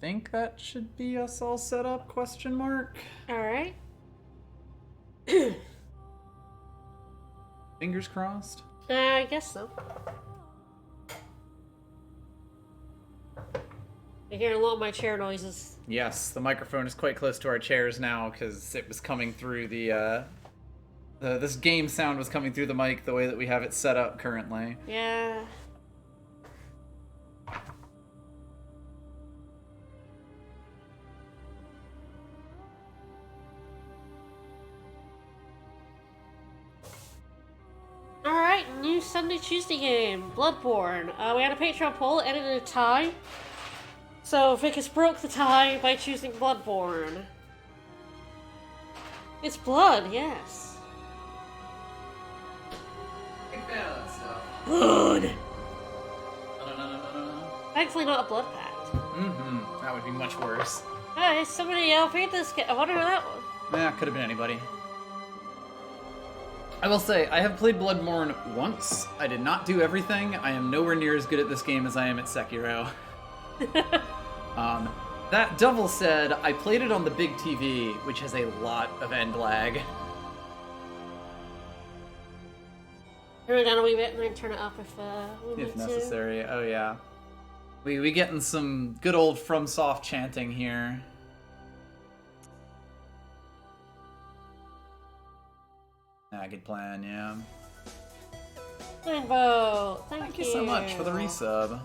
think that should be us all set up, question mark? Alright. Fingers crossed? I guess so. I hear a lot of my chair noises. Yes, the microphone is quite close to our chairs now because it was coming through the this game sound was coming through the mic the way that we have it set up currently. Yeah. Alright, new Sunday Tuesday game, Bloodborne. We had a Patreon poll, ended in a tie. So Vicus broke the tie by choosing Bloodborne. It's blood, yes. Big fan of that stuff. Blood! No. Thankfully not a blood pact. Mm-hmm. That would be much worse. Hey, somebody paid this game. I wonder who that was. Yeah, could have been anybody. I will say, I have played Bloodborne once. I did not do everything. I am nowhere near as good at this game as I am at Sekiro. That double said, I played it on the big TV, which has a lot of end lag. Turn it down a wee bit and then turn it up if we need If necessary, oh yeah. We getting some good old FromSoft chanting here. Ah, good plan, yeah. Rainbow, thank you so much for the resub.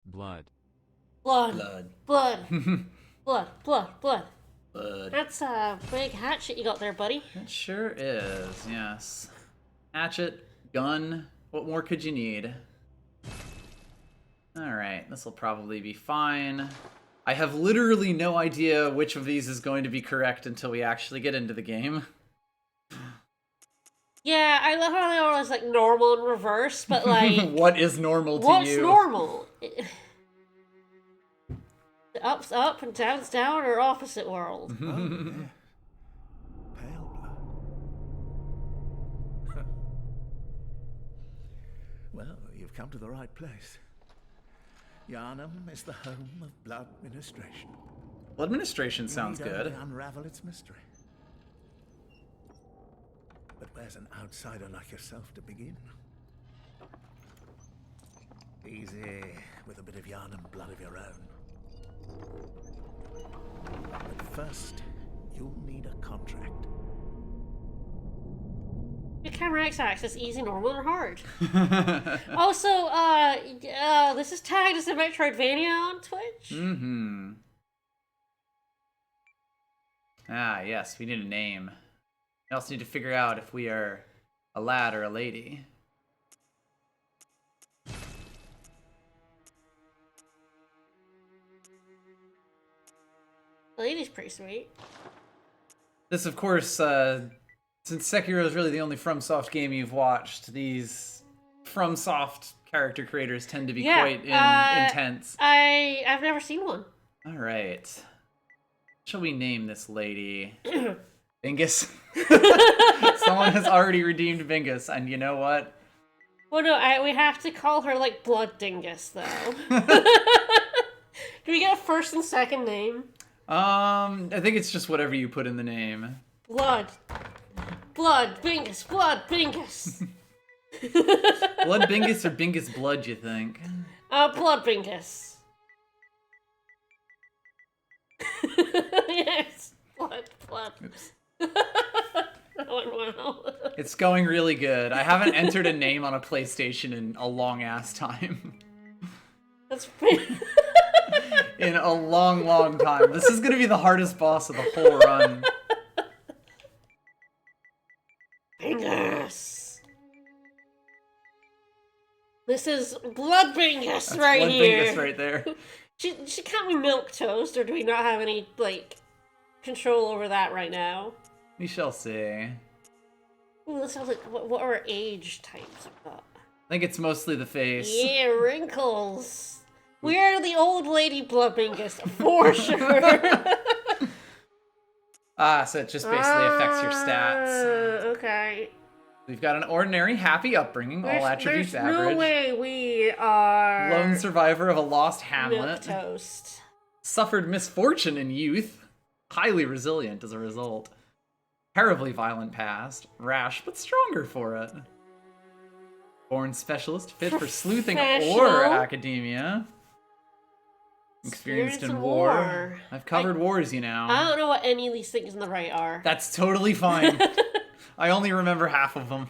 Blood. Blood. Blood. Blood. That's a big hatchet you got there, buddy. It sure is, yes. Hatchet, gun, what more could you need? Alright, this will probably be fine. I have literally no idea which of these is going to be correct until we actually get into the game. Yeah, I love how they always like normal and reverse, but like... What is normal to what's you? What's normal? Up's up and down's down or opposite world? Oh, yeah. Pale blood. Well, you've come to the right place. Yharnam is the home of blood administration. Well, administration sounds We need good. only unravel its mystery. But where's an outsider like yourself to begin? Easy, with a bit of Yharnam blood of your own. But first, you'll need a contract. Your camera X axis, easy, normal, or hard. Also, this is tagged as a Metroidvania on Twitch. Mm-hmm. Ah, yes, we need a name. We also need to figure out if we are a lad or a lady. The lady's pretty sweet. This, of course, since Sekiro is really the only FromSoft game you've watched, these FromSoft character creators tend to be quite intense. I've never seen one. All right. Shall we name this lady? Bingus? Someone has already redeemed Bingus, and you know what? Well, no, we have to call her, like, Blood Dingus, though. Do we get a first and second name? I think it's just whatever you put in the name. Blood. Blood Bingus. Blood Bingus. Blood Bingus or Bingus Blood, you think? Blood Bingus. Yes. Blood. Oops. That went well. It's going really good. I haven't entered a name on a PlayStation in a long-ass time. That's In a long time. This is going to be the hardest boss of the whole run. Bingus. This is Blood Bingus. That's right Blood here. Bingus right there. She can't be milk toast, or do we not have any, like, control over that right now? We shall see. Ooh, that sounds like, what are age types of that? I think it's mostly the face. Yeah, wrinkles. We're the old lady Blood Bingus, for sure. So it just basically affects your stats. Okay. We've got an ordinary, happy upbringing, all attributes there's average. no way we are... Lone survivor of a lost hamlet. Milquetoast. Suffered misfortune in youth. Highly resilient as a result. Terribly violent past. Rash, but stronger for it. Born specialist, fit for sleuthing or academia. Experienced in war. I've covered wars, you know. I don't know what any of these things on the right are. That's totally fine. I only remember half of them.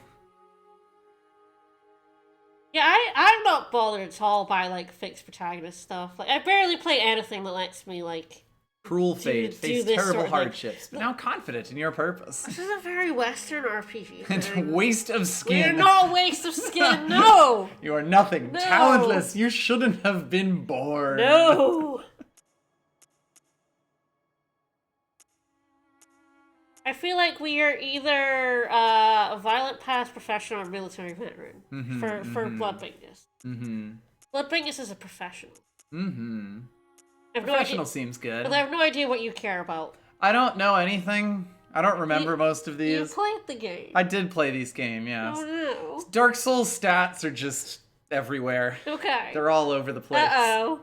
Yeah, I'm not bothered at all by, like, fixed protagonist stuff. Like, I barely play anything that lets me, like... Cruel fate, face terrible sort of hardships, but now confident in your purpose. This is a very Western RPG thing. And waste of skin. We're not a waste of skin, no! You are nothing, No. talentless, you shouldn't have been born. No! I feel like we are either a violent past professional or military veteran for Bloodbingus. Bloodbingus is a professional. Professional seems good. But I have no idea what you care about. I don't know anything. I don't remember most of these. You played the game. I did play these games, yes. Oh no. Dark Souls stats are just everywhere. Okay. They're all over the place. Uh-oh.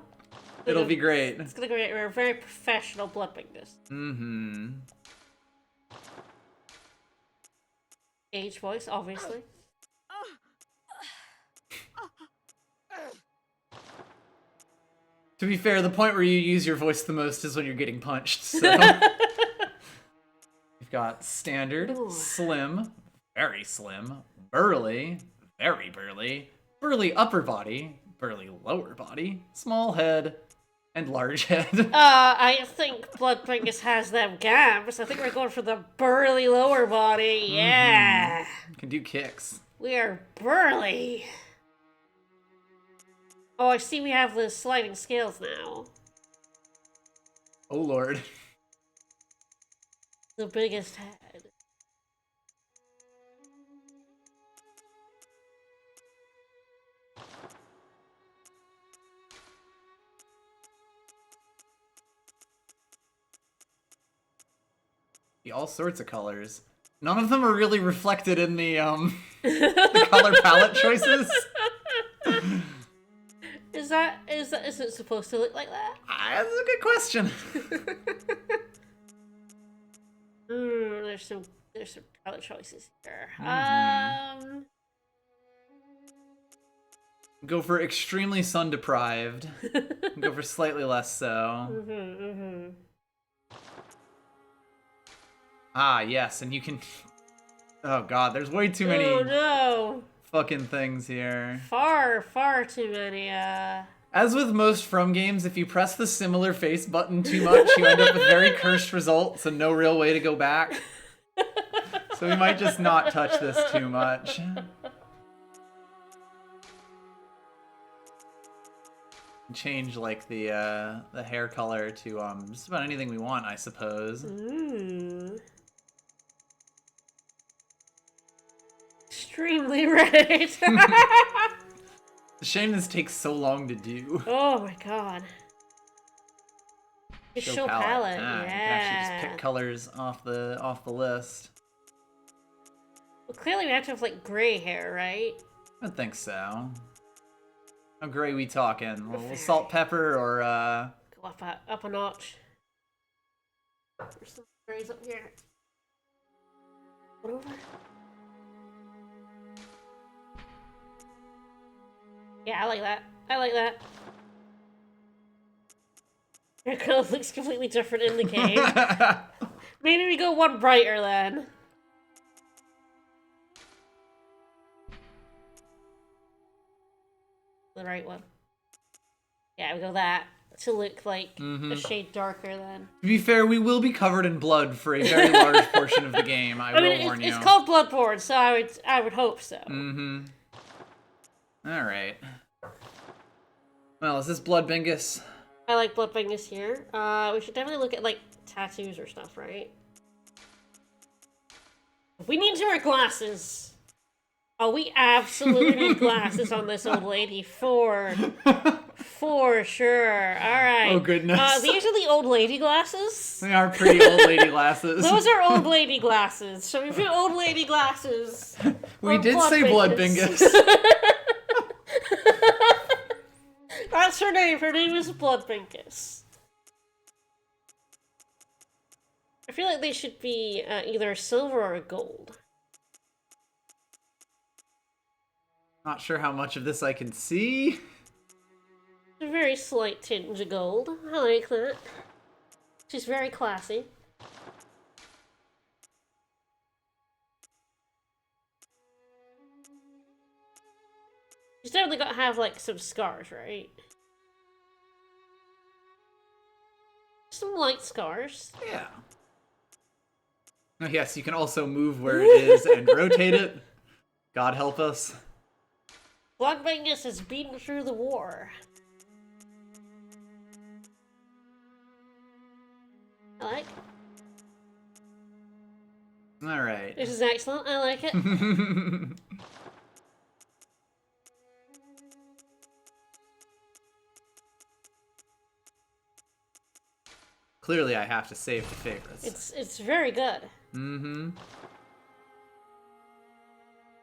It'll be great. It's gonna be great. We're a very professional Bloodbingus. Age voice, obviously. To be fair, the point where you use your voice the most is when you're getting punched, so... We've got standard, slim, very slim, burly, very burly, burly upper body, burly lower body, small head, and large head. I think Bloodbingus has them gams. I think we're going for the burly lower body. Yeah. Can do kicks. We are burly. Oh, I see we have the sliding scales now. Oh lord. The biggest head. All sorts of colors. None of them are really reflected in the the color palette choices. Is it supposed to look like that? That's a good question. There's some color choices here. Go for extremely sun deprived. Go for slightly less so. Ah, yes, and you can... Oh god, there's way too many fucking things here. Far too many, As with most From games, if you press the similar face button too much, you end up with very cursed results and no real way to go back. So we might just not touch this too much. Change, like, the hair color to, just about anything we want, I suppose. Extremely right. It's a shame this takes so long to do. Oh my god. Show palette. Ah, yeah. You can actually just pick colors off the list. Well, clearly we have to have, like, gray hair, right? I think so. How gray we talking? A little salt, pepper, or Go up a notch. There's some grays up here. What over? Yeah, I like that. I like that. Your color looks completely different in the game. Maybe we go one brighter then. The right one. Yeah, we go that to look like a shade darker then. To be fair, we will be covered in blood for a very large portion of the game. I will warn you. It's called Bloodborne, so I would hope so. Alright. Well, is this Bloodbingus? I like Bloodbingus here. We should definitely look at, like, tattoos or stuff, right? We need to wear glasses. Oh, we absolutely need glasses on this old lady for For sure. Alright. Oh, goodness. These are the old lady glasses. They are pretty old lady glasses. Those are old lady glasses. So we put old lady glasses. We did say Bloodbingus. That's her name. Her name is Bloodbingus. I feel like they should be either silver or gold. Not sure how much of this I can see. A very slight tinge of gold. I like that. She's very classy. She's definitely got to have, like, some scars, right? Some light scars. Yeah. Oh, yes, you can also move where it is and rotate it. God help us. Bloodbingus has beaten through the war. I like. Alright. This is excellent. I like it. Clearly, I have to save the favorites. It's very good. Mm-hmm.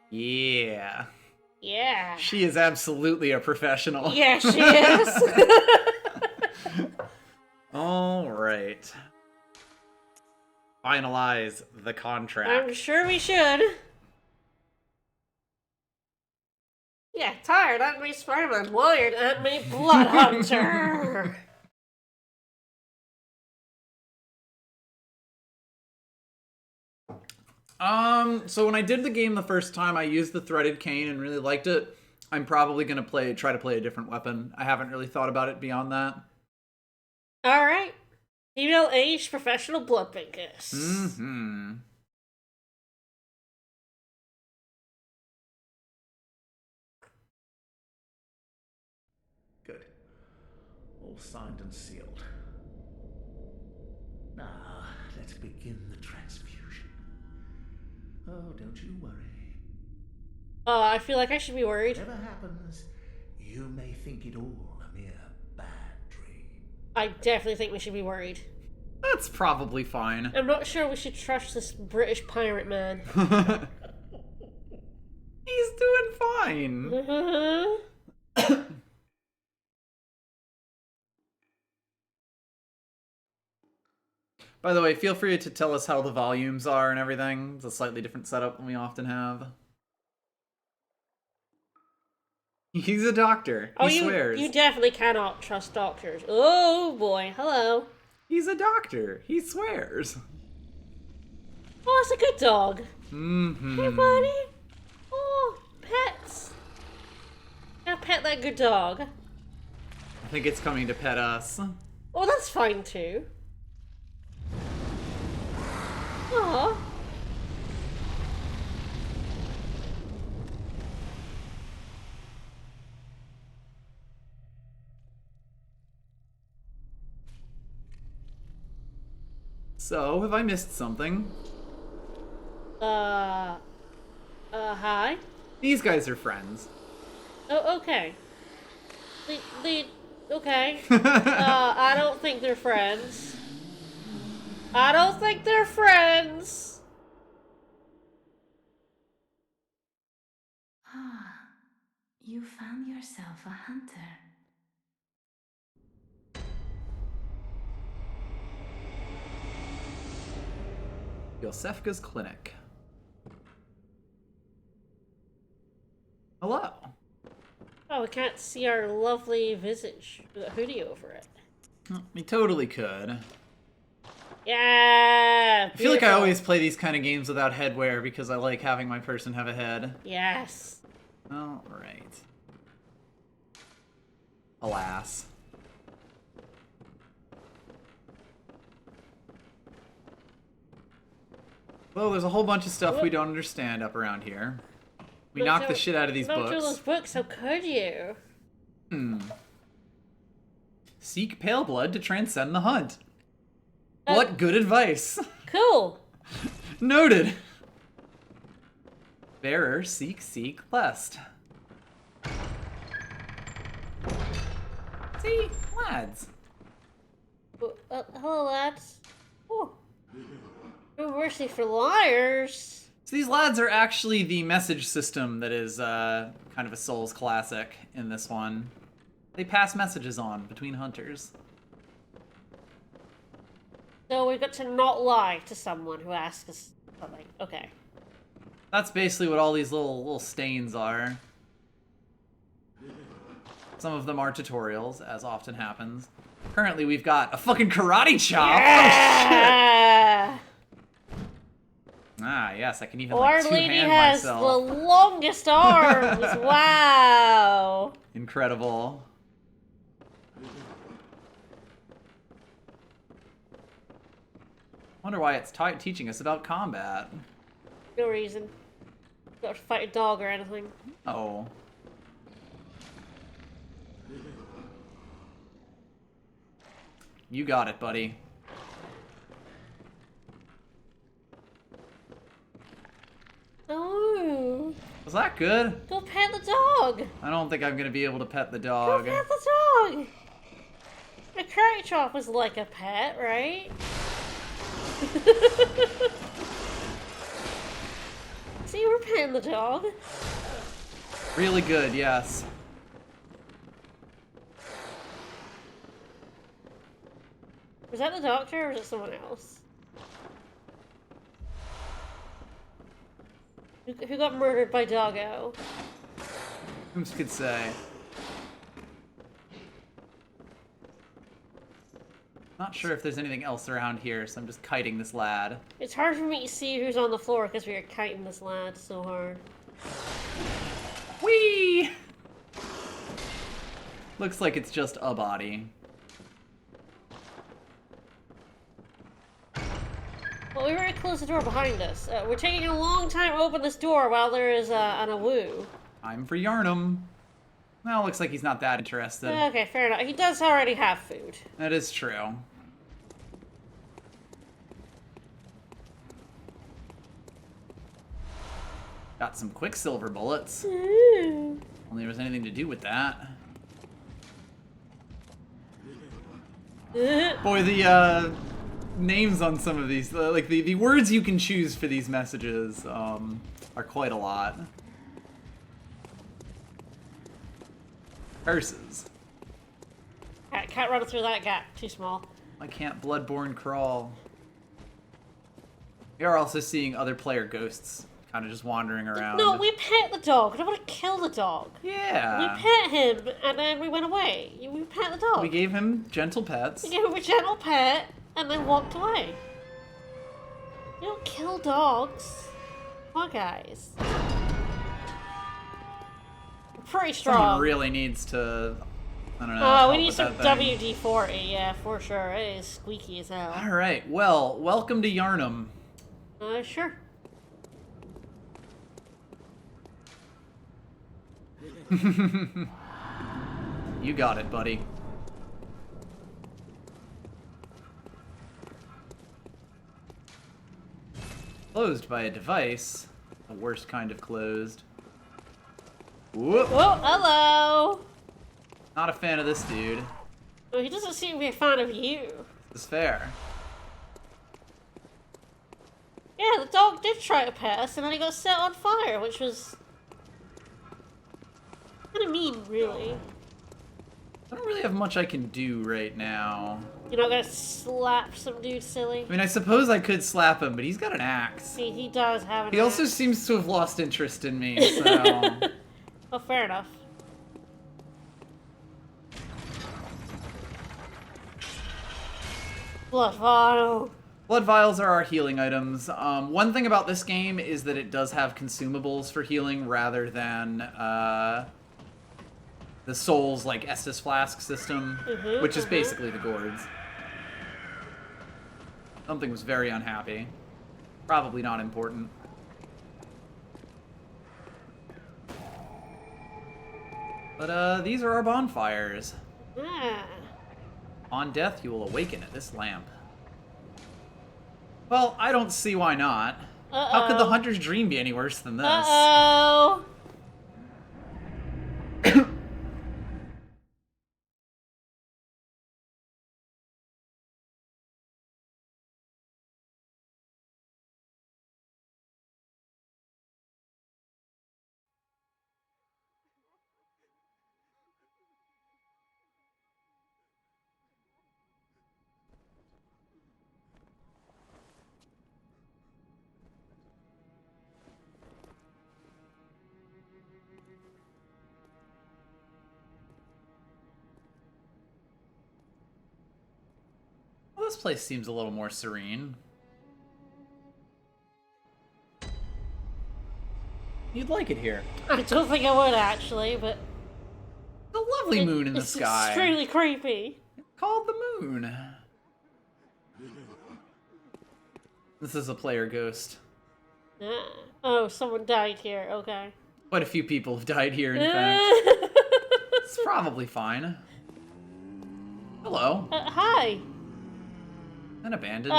Yeah. Yeah. She is absolutely a professional. Yeah, she is. All right. Finalize the contract. I'm sure we should. Yeah, tired at me, Spider-Man. Wired at me, Blood Hunter. So when I did the game the first time, I used the threaded cane and really liked it. I'm probably gonna try to play a different weapon. I haven't really thought about it beyond that. Alright. Female aged professional Bloodbingus. Mm-hmm. Good. All signed and sealed. Now, let's begin the transfusion. Oh, don't you worry. I feel like I should be worried. Whatever happens, you may think it all a mere bad dream. I definitely think we should be worried. That's probably fine. I'm not sure we should trust this British pirate man. He's doing fine. By the way, feel free to tell us how the volumes are and everything. It's a slightly different setup than we often have. He's a doctor. He swears. You definitely cannot trust doctors. Oh boy, hello. He's a doctor. He swears. Oh, it's a good dog. Mm-hmm. Hey, buddy. Oh, pets. Now pet that good dog. I think it's coming to pet us. Oh, that's fine too. Aww. So, have I missed something? Hi? These guys are friends. Oh, okay. Okay. I don't think they're friends. I don't think they're friends. Ah, you found yourself a hunter. Yosefka's clinic. Hello. Oh, we can't see our lovely visage with a hoodie over it. We totally could. Yeah! I feel like I always play these kind of games without headwear because I like having my person have a head. Yes. Alright. Alas. Well, there's a whole bunch of stuff we don't understand up around here. We knocked the shit out of these Not through books. those books, how could you? Seek pale blood to transcend the hunt. What good advice. Cool. Noted. Bearer, seek lest. See? Lads. Hello, lads. Oh. No mercy for liars. So these lads are actually the message system that is kind of a Souls classic in this one. They pass messages on between hunters. So we've got to not lie to someone who asks us something. Okay. That's basically what all these little stains are. Some of them are tutorials, as often happens. Currently, we've got a fucking karate chop. Yeah! Oh, shit. Ah, yes, I can even Our like lady two-hand has myself. the longest arms. Wow. Incredible. Wonder why it's teaching us about combat. No reason. Got to fight a dog or anything. Oh. You got it, buddy. Oh. Was that good? Go pet the dog. I don't think I'm gonna be able to pet the Go dog. pet the dog. A karate chop was like a pet, right? See, we're petting the dog. Really good, yes. Was that the doctor or was it someone else? Who got murdered by Doggo? Who could say? Not sure if there's anything else around here, so I'm just kiting this lad. It's hard for me to see who's on the floor because we are kiting this lad so hard. Whee! Looks like it's just a body. Well, we already closed the door behind us. We're taking a long time to open this door while there is an awoo. Time for Yarnum. Well, looks like he's not that interested. Okay, fair enough. He does already have food. That is true. Got some Quicksilver bullets. Ooh. Only there was anything to do with that. Boy, the names on some of these, like the words you can choose for these messages, are quite a lot. Curses. Can't run through that gap. Too small. Why can't Bloodborne crawl? We are also seeing other player ghosts kind of just wandering around. No, we pet the dog. I don't want to kill the dog. Yeah. We pet him, and then we went away. We pet the dog. We gave him gentle pets. We gave him a gentle pet, and then walked away. You don't kill dogs. Come on, guys. We're pretty strong. Someone really needs to, I don't know. Oh, we help need with some that thing. WD-40, yeah, for sure. It is squeaky as hell. Alright, well, welcome to Yarnum. Sure. You got it, buddy. Closed by a device. The worst kind of closed. Whoop! Oh, hello! Not a fan of this dude. Well, he doesn't seem to be a fan of you. This is fair. Yeah, the dog did try to pet us, and then he got set on fire, which was kind of mean, really. I don't really have much I can do right now. You're not gonna slap some dude silly? I mean, I suppose I could slap him, but he's got an axe. See, he does have an He also axe. seems to have lost interest in me, so... Oh, fair enough. Blood vial. Blood vials are our healing items. One thing about this game is that it does have consumables for healing rather than the Souls like Estus Flask system, which is basically the gourds. Something was very unhappy. Probably not important. But these are our bonfires. Ah. On death, you will awaken at this lamp. Well, I don't see why not. How could the hunter's dream be any worse than this? Uh-oh. this place seems a little more serene. You'd like it here. I don't think I would actually, but The lovely moon in the it's sky. extremely creepy. Called the moon. This is a player ghost. Oh, someone died here. Okay. Quite a few people have died here, in fact. It's probably fine. Hello. Hi. An abandoned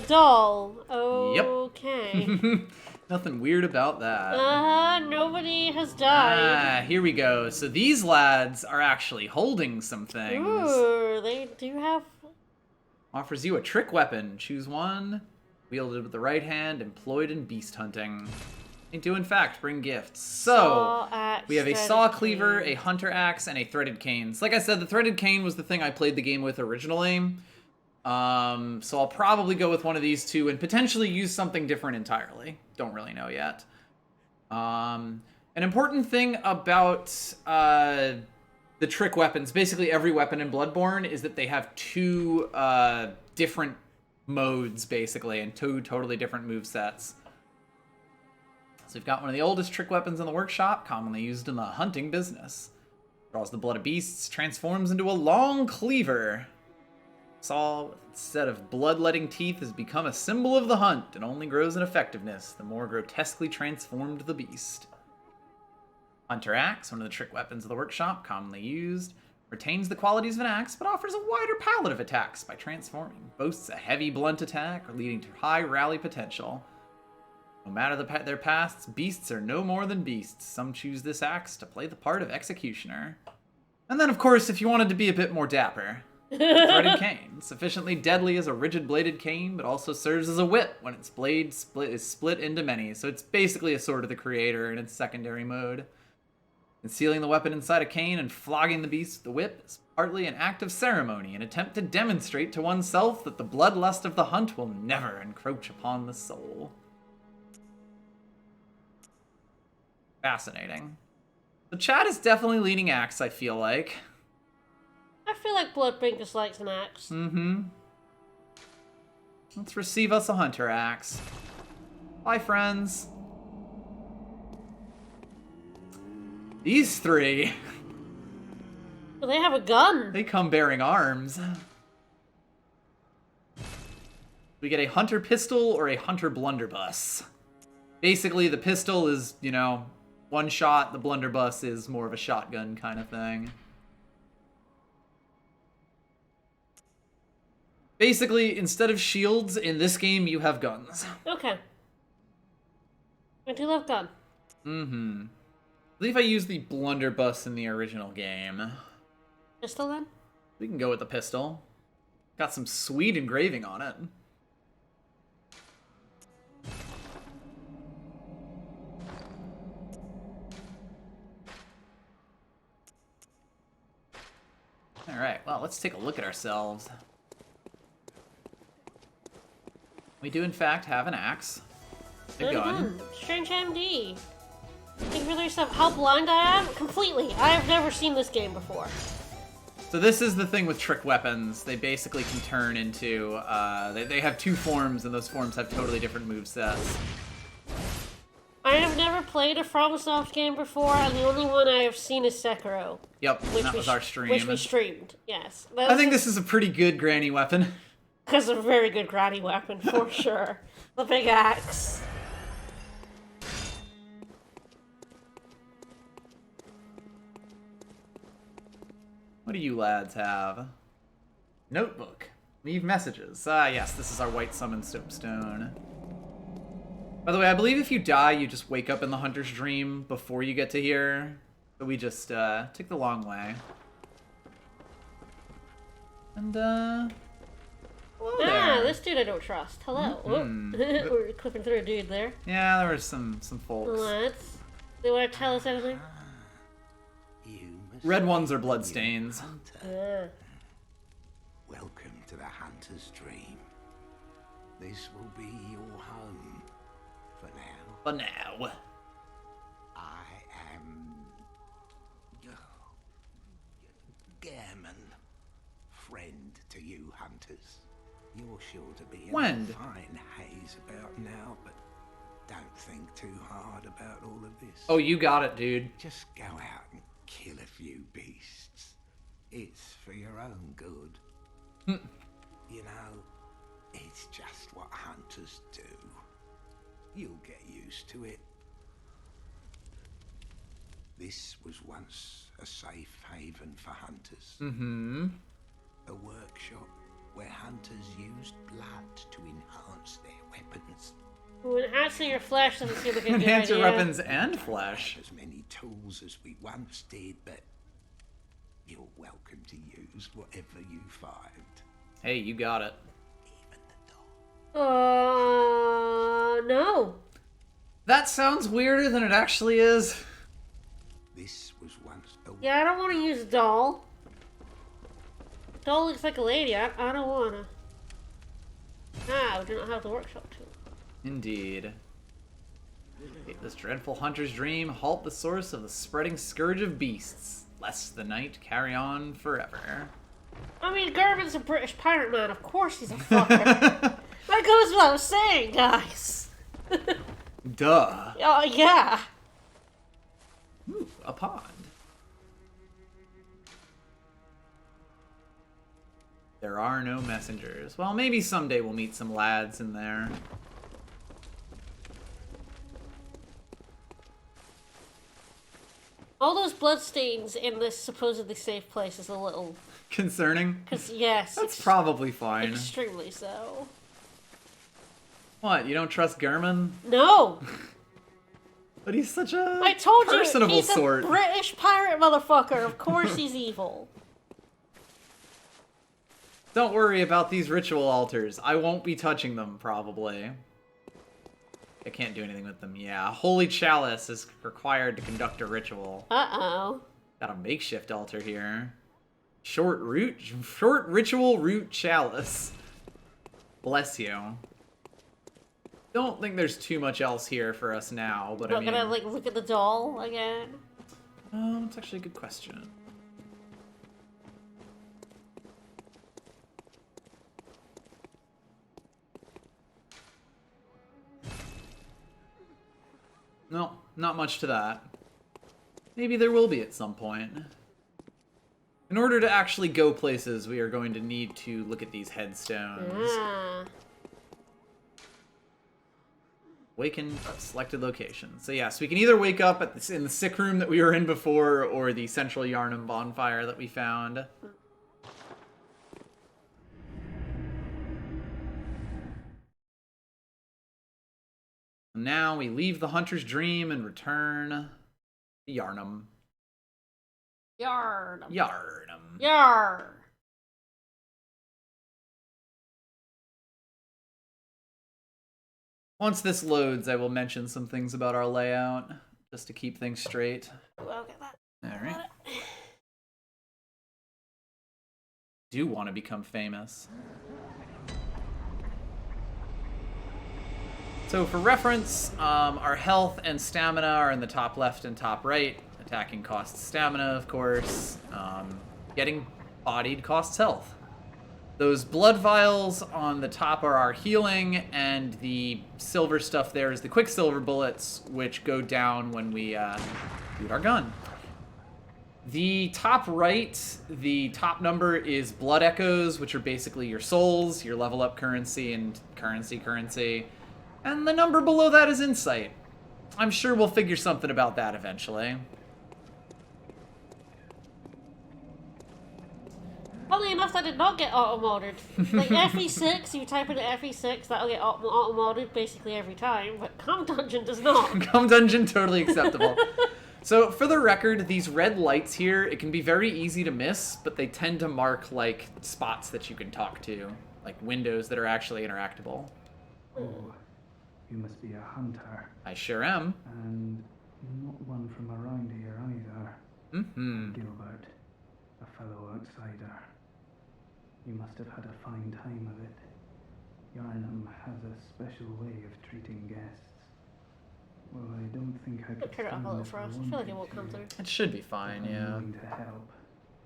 doll. Doll. Yep. Okay. Nothing weird about that. Nobody has died. Here we go. So these lads are actually holding some things. Ooh, they do have... Offers you a trick weapon. Choose one. Wielded with the right hand, employed in beast hunting. They do in fact bring gifts. So, Saw, axe, we have a threaded saw cleaver, cane. a hunter axe, and a threaded cane. So like I said, the threaded cane was the thing I played the game with originally. So I'll probably go with one of these two and potentially use something different entirely. Don't really know yet. An important thing about the trick weapons, basically every weapon in Bloodborne, is that they have two different modes, basically, and two totally different movesets. So we've got one of the oldest trick weapons in the workshop, commonly used in the hunting business. Draws the blood of beasts, transforms into a long cleaver. Saw, instead of bloodletting teeth, has become a symbol of the hunt and only grows in effectiveness the more grotesquely transformed the beast. Hunter axe, one of the trick weapons of the workshop, commonly used, retains the qualities of an axe but offers a wider palette of attacks by transforming. Boasts a heavy blunt attack, leading to high rally potential. No matter their pasts, beasts are no more than beasts. Some choose this axe to play the part of executioner. And then, of course, if you wanted to be a bit more dapper, the threaded cane. Sufficiently deadly as a rigid-bladed cane, but also serves as a whip when its blade is split into many. So it's basically a sword of the creator in its secondary mode. Concealing the weapon inside a cane and flogging the beast with the whip is partly an act of ceremony, an attempt to demonstrate to oneself that the bloodlust of the hunt will never encroach upon the soul. Fascinating. The chat is definitely leaning axe, I feel like. I feel like Bloodborne just likes an axe. Mm-hmm. Let's receive us a hunter axe. Bye, friends. These three. Well, they have a gun. They come bearing arms. We get a hunter pistol or a hunter blunderbuss. Basically, the pistol is, you know, one shot. The blunderbuss is more of a shotgun kind of thing. Basically, instead of shields, in this game, you have guns. Okay. I do love gun. Mm-hmm. I believe I used the blunderbuss in the original game. Pistol then? We can go with the pistol. Got some sweet engraving on it. Alright, well, let's take a look at ourselves. We do, in fact, have an axe. A gun. Strange MD. Think for yourself how blind I am? Completely. I have never seen this game before. So this is the thing with trick weapons. They basically can turn into, they have two forms, and those forms have totally different movesets. I have never played a FromSoft game before, and the only one I have seen is Sekiro. Yep, that was our stream. Which we streamed, yes. I think this is a pretty good granny weapon. Because a very good granny weapon, for sure. The big axe. What do you lads have? Notebook. Leave messages. Ah, yes, this is our white summon soapstone. By the way, I believe if you die, you just wake up in the hunter's dream before you get to here. So we just took the long way. And hello there. This dude I don't trust. Hello. We're clipping through a dude there. Yeah, there were some folks. Let's. They want to tell us anything? Red ones are bloodstains. Welcome to the hunter's dream. This will be your home for now. For now. I am Gammon, friend to you hunters. You're sure to be in When? a fine haze about now, but don't think too hard about all of this. Oh, you got it, dude. Just go out and kill a few beasts. It's for your own good. You know, it's just what hunters do. You'll get used to it. This was once a safe haven for hunters. Mm-hmm. A workshop where hunters used blood to enhance their weapons. Well, enhancing your flesh doesn't seem like a good Enhance your idea. weapons and flesh. As many tools as we once did, but you're welcome to use whatever you find. Hey, you got it. Even the dog. No. That sounds weirder than it actually is. This was once a Yeah, I don't want to use doll. Doll looks like a lady. I don't wanna. Ah, we do not have the workshop tool. Indeed. Escape this dreadful hunter's dream, halt the source of the spreading scourge of beasts, lest the night carry on forever. I mean, Garvin's a British pirate man. Of course he's a fucker. That goes without saying, guys. Duh. Oh, yeah. Ooh, a pond. There are no messengers. Well, maybe someday we'll meet some lads in there. All those bloodstains in this supposedly safe place is a little... Concerning? Because, yes. That's probably fine. Extremely so. What, you don't trust German? No! But he's such a I told you, personable he's sort. a British pirate motherfucker. Of course he's evil. Don't worry about these ritual altars. I won't be touching them, probably. I can't do anything with them. Yeah, Holy Chalice is required to conduct a ritual. Uh-oh. Got a makeshift altar here. Short ritual root chalice. Bless you. Don't think there's too much else here for us now, but I Not mean... gonna, like, look at the doll again? It's actually a good question. No, not much to that. Maybe there will be at some point. In order to actually go places, we are going to need to look at these headstones. Ah. Waken selected location. So yes, we can either wake up at in the sick room that we were in before, or the central Yharnam bonfire that we found. Now we leave the hunter's dream and return to Yharnam. Yarn. Yharnam. Yar. Once this loads, I will mention some things about our layout, just to keep things straight. Well, get that. Alright. Do want to become famous. So for reference, our health and stamina are in the top left and top right. Attacking costs stamina, of course. Getting bodied costs health. Those blood vials on the top are our healing, and the silver stuff there is the quicksilver bullets, which go down when we shoot our gun. The top right, the top number is blood echoes, which are basically your souls, your level up currency, and currency. And the number below that is insight. I'm sure we'll figure something about that eventually. Funnily enough, that did not get auto-modded. Like, FE6, you type into FE6, that'll get auto-modded basically every time, but Com Dungeon does not. Com Dungeon, totally acceptable. So, for the record, these red lights here, it can be very easy to miss, but they tend to mark, like, spots that you can talk to. Like, windows that are actually interactable. Oh, you must be a hunter. I sure am. And not one from around here either. Mm-hmm. Gilbert, a fellow outsider. You must have had a fine time of it. Yharnam has a special way of treating guests. Well, I don't think I could Turn it up a stand little if for us. I wanted feel like it won't come to, through. It should be fine, but I'm yeah. willing to help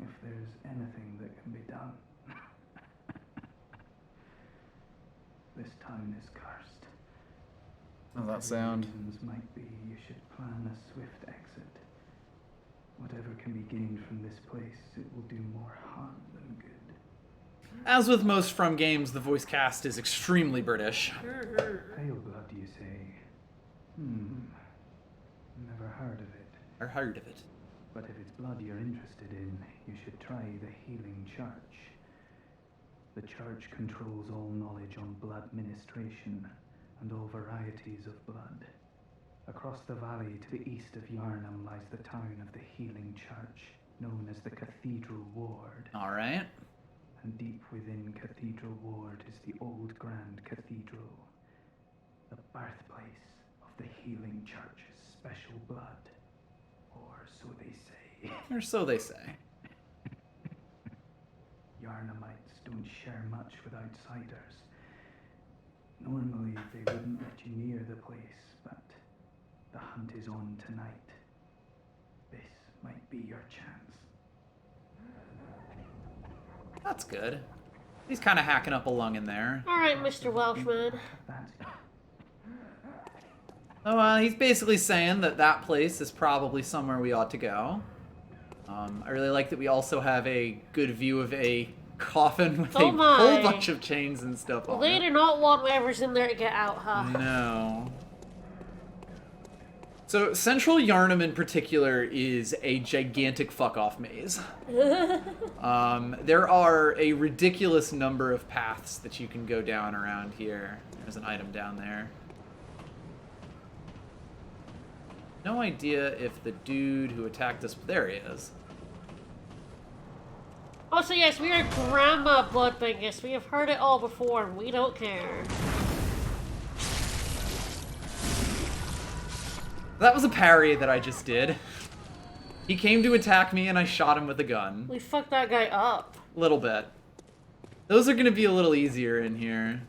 if there's anything that can be done. This town is cursed. How's that Whatever sound? reasons might be, you should plan a swift exit. Whatever can be gained from this place, it will do more harm than good. As with most From games, the voice cast is extremely British. Pale blood, you say? Never heard of it. Or heard of it. But if it's blood you're interested in, you should try the Healing Church. The church controls all knowledge on blood ministration and all varieties of blood. Across the valley to the east of Yarnum lies the town of the Healing Church, known as the Cathedral Ward. Alright. And deep within Cathedral Ward is the old Grand Cathedral, the birthplace of the Healing Church's special blood. Or so they say. Or so they say. Yarnamites don't share much with outsiders. Normally, they wouldn't let you near the place, but the hunt is on tonight. This might be your chance. That's good. He's kind of hacking up a lung in there. Alright, Mr. Welshman. That's So, he's basically saying that that place is probably somewhere we ought to go. I really like that we also have a good view of a coffin with a Oh my. whole bunch of chains and stuff on They it. do not want whatever's in there to get out, huh? No. So, Central Yarnum in particular is a gigantic fuck-off maze. There are a ridiculous number of paths that you can go down around here. There's an item down there. No idea if the dude who attacked us... There he is. Also, yes, we are Grandma Bloodbingus. We have heard it all before, and we don't care. That was a parry that I just did. He came to attack me and I shot him with a gun. We fucked that guy up. A little bit. Those are gonna be a little easier in here.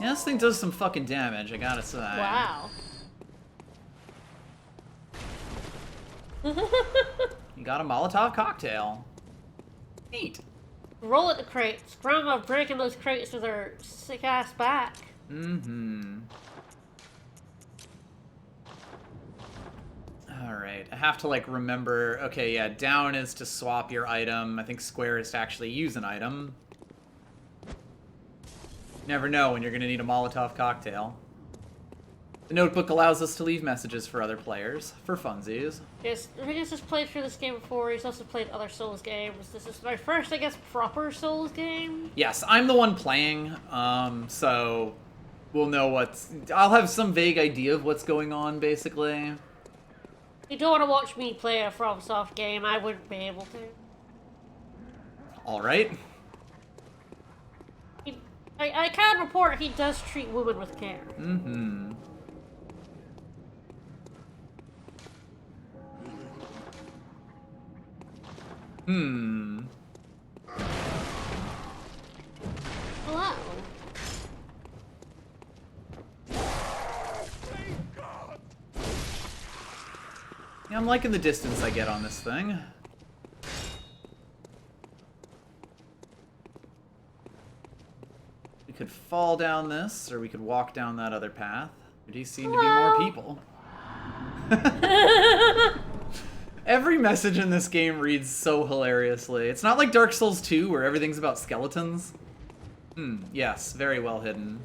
Yeah, this thing does some fucking damage, I gotta say. Wow. You got a Molotov cocktail. Neat. Roll at the crates. Grandma breaking those crates with her sick ass back. Mm-hmm. Alright, I have to, like, remember... Okay, yeah, down is to swap your item. I think square is to actually use an item. Never know when you're gonna need a Molotov cocktail. The notebook allows us to leave messages for other players, for funsies. Yes, Rigus has played through this game before. He's also played other Souls games. This is my first, I guess, proper Souls game. Yes, I'm the one playing, so we'll know what's... I'll have some vague idea of what's going on, basically. If you don't want to watch me play a FromSoft game, I wouldn't be able to. Alright. I can report he does treat women with care. Mm-hmm. Hello. Yeah, I'm liking the distance I get on this thing. We could fall down this, or we could walk down that other path. There do seem to be more people. Every message in this game reads so hilariously. It's not like Dark Souls 2, where everything's about skeletons. Yes, very well hidden.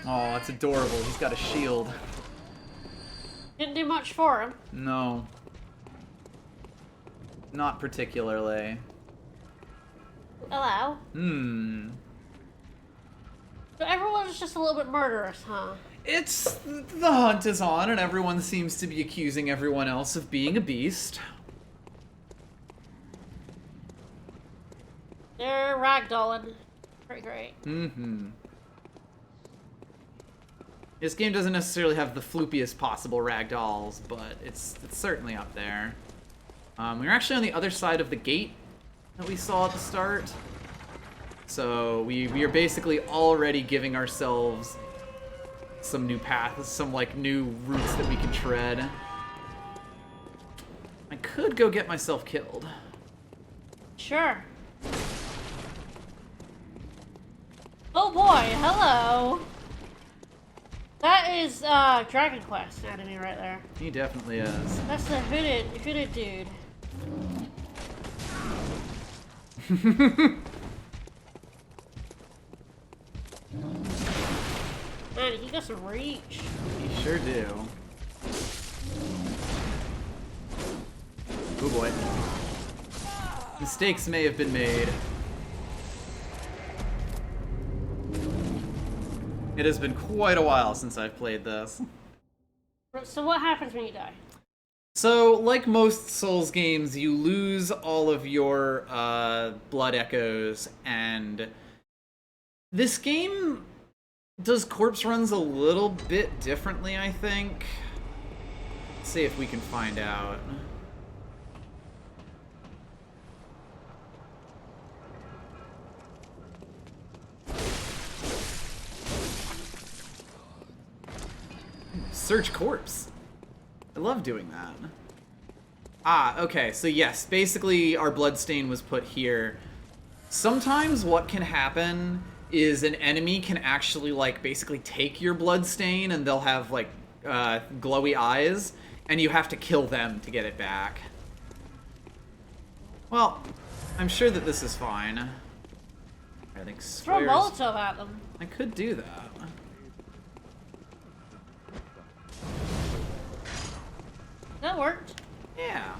Oh, that's adorable. He's got a shield. Didn't do much for him. No. Not particularly. Hello. So everyone's just a little bit murderous, huh? It's... the hunt is on, and everyone seems to be accusing everyone else of being a beast. They're ragdolling. Great. This game doesn't necessarily have the floopiest possible ragdolls, but it's certainly up there. We were actually on the other side of the gate that we saw at the start. So we are basically already giving ourselves some new paths, some like new routes that we can tread. I could go get myself killed. Sure. Oh boy, hello. That is Dragon Quest enemy right there. He definitely is. That's the hooded dude. Man, he got some reach. You sure do. Oh boy. Mistakes may have been made. It has been quite a while since I've played this. So what happens when you die? So, like most Souls games, you lose all of your blood echoes, and this game does corpse runs a little bit differently, I think. Let's see if we can find out. Search corpse. I love doing that. Ah, okay, so yes, basically our bloodstain was put here. Sometimes what can happen is an enemy can actually, like, basically take your bloodstain and they'll have, like, glowy eyes, and you have to kill them to get it back. Well, I'm sure that this is fine. I think Throw a squares... Molotov at them. I could do that. That worked. Yeah.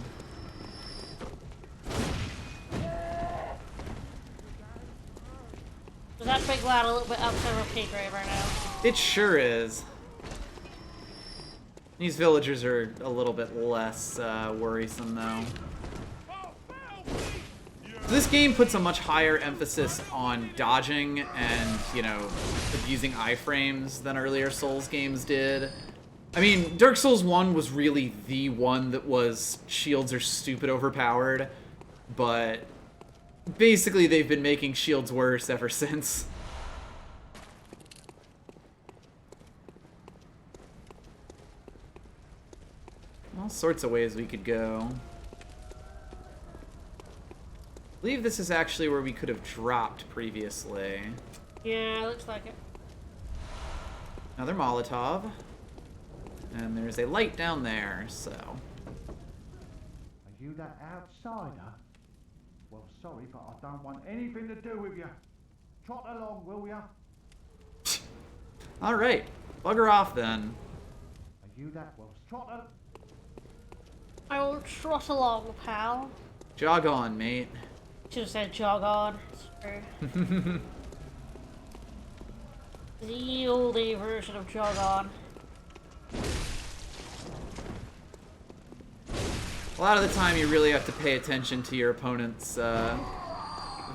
Was that big lad a little bit outside of our pay grade right now? It sure is. These villagers are a little bit less worrisome, though. This game puts a much higher emphasis on dodging and, you know, abusing iframes than earlier Souls games did. I mean, Dark Souls 1 was really the one that was shields are stupid overpowered, but basically they've been making shields worse ever since. All sorts of ways we could go. I believe this is actually where we could have dropped previously. Yeah, looks like it. Another Molotov. And there's a light down there, so... Are you that outsider? Well, sorry, but I don't want anything to do with you. Trot along, will ya? Alright, bugger off then. Are you that... Well, trot along. I will trot along, pal. Jog on, mate. Should have said jog on. It's true. The oldie version of jog on. A lot of the time you really have to pay attention to your opponent's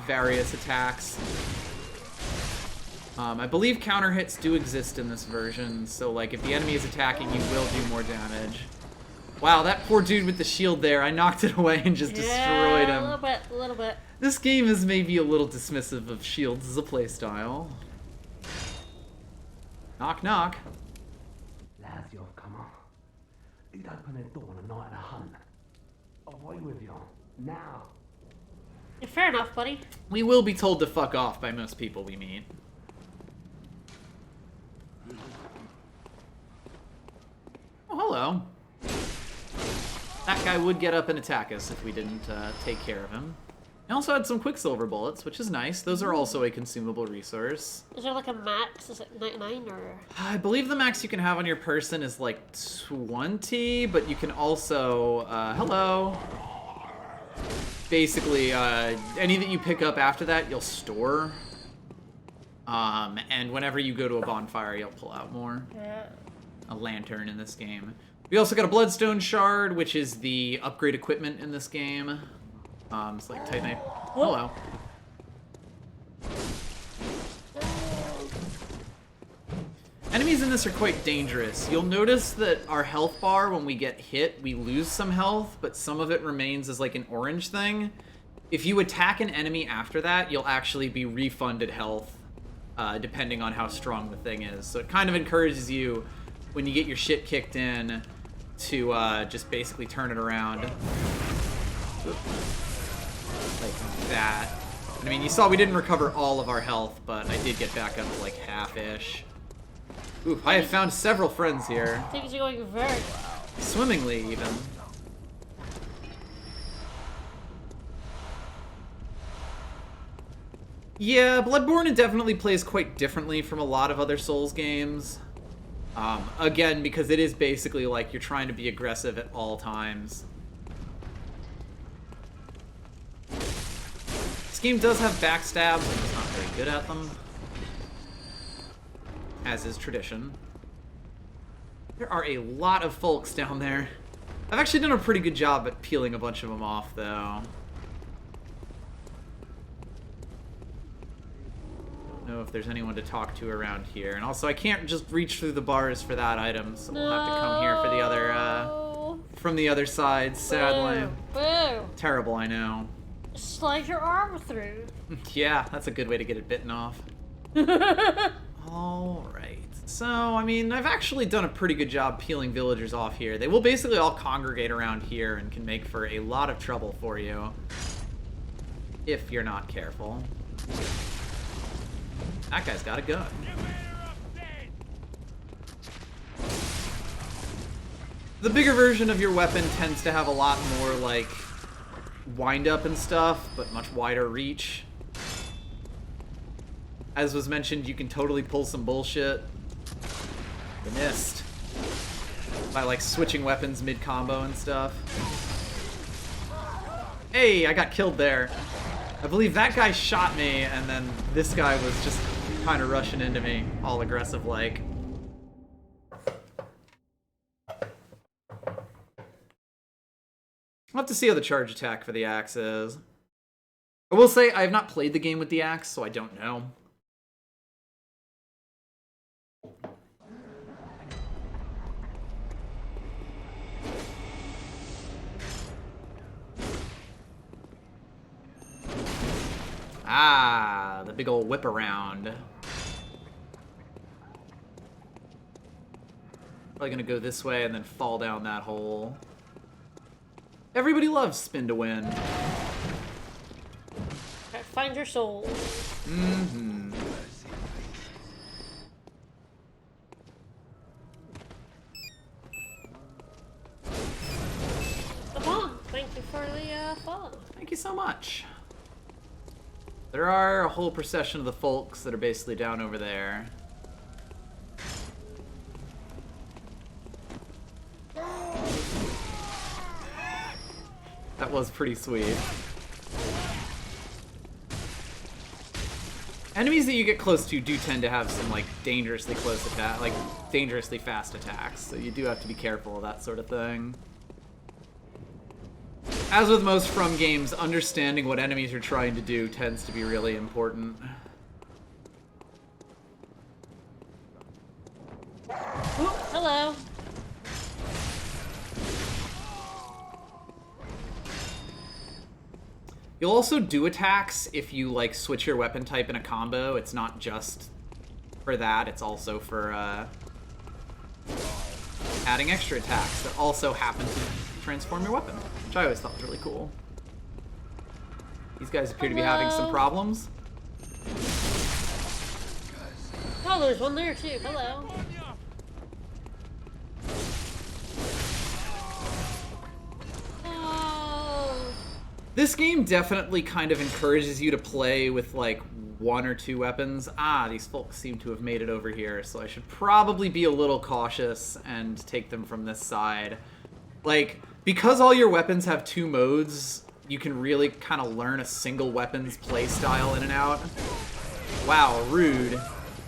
various attacks. I believe counter hits do exist in this version, so like if the enemy is attacking, you will do more damage. Wow, that poor dude with the shield there, I knocked it away and just destroyed him. A little bit. This game is maybe a little dismissive of shields as a playstyle. Knock, knock. Lads, you've come on. You'd open the door on a night of a hunt. Away with you. Now. Yeah, fair enough, buddy. We will be told to fuck off by most people we meet. Oh, hello. That guy would get up and attack us if we didn't take care of him. I also had some Quicksilver bullets, which is nice. Those are also a consumable resource. Is there like a max? Is it 99 or? I believe the max you can have on your person is like 20, but you can also, hello. Basically, any that you pick up after that, you'll store. And whenever you go to a bonfire, you'll pull out more. Yeah. A lantern in this game. We also got a Bloodstone Shard, which is the upgrade equipment in this game. It's like Tight Knife. Hello. Enemies in this are quite dangerous. You'll notice that our health bar, when we get hit, we lose some health, but some of it remains as like an orange thing. if you attack an enemy after that, you'll actually be refunded health, depending on how strong the thing is. So it kind of encourages you, when you get your shit kicked in, to just basically turn it around. Like that. I mean, you saw we didn't recover all of our health, but I did get back up to like half-ish. Ooh, I have found several friends here. Things are going very well. Swimmingly, even. Yeah, Bloodborne definitely plays quite differently from a lot of other Souls games. Again, because it is basically like you're trying to be aggressive at all times. This game does have backstabs, I'm just not very good at them. As is tradition. There are a lot of folks down there. I've actually done a pretty good job at peeling a bunch of them off, though. Don't know if there's anyone to talk to around here. And also, I can't just reach through the bars for that item, so we'll have to come here for the other, from the other side, sadly. Boo! Terrible, I know. Slide your arm through. Yeah, that's a good way to get it bitten off. Alright, so, I mean, I've actually done a pretty good job peeling villagers off here. They will basically all congregate around here and can make for a lot of trouble for you. If you're not careful. That guy's got a gun. The bigger version of your weapon tends to have a lot more, like, wind-up and stuff, but much wider reach. As was mentioned, you can totally pull some bullshit. The mist. By, like, switching weapons mid-combo and stuff. Hey, I got killed there. I believe that guy shot me, and then this guy was just kind of rushing into me, all aggressive-like. I'll have to see how the charge attack for the axe is. I will say, I have not played the game with the axe, so I don't know. Ah, the big old whip around. Probably gonna go this way and then fall down that hole. Everybody loves spin to win. Find your soul. Mm-hmm. The bomb. Thank you for the follow. Thank you so much. There are a whole procession of the folks that are basically down over there. That was pretty sweet. Enemies that you get close to do tend to have some, like, dangerously close attack, like, dangerously fast attacks, so you do have to be careful of that sort of thing. As with most From games, understanding what enemies are trying to do tends to be really important. Ooh, hello. You'll also do attacks if you, like, switch your weapon type in a combo. It's not just for that, it's also for adding extra attacks that also happen to transform your weapon, which I always thought was really cool. These guys appear to be having some problems. Oh, there's one there too. Hello. Oh. This game definitely kind of encourages you to play with, like, one or two weapons. Ah, these folks seem to have made it over here, so I should probably be a little cautious and take them from this side. Like, because all your weapons have two modes, you can really kind of learn a single weapon's play style in and out. Wow, rude.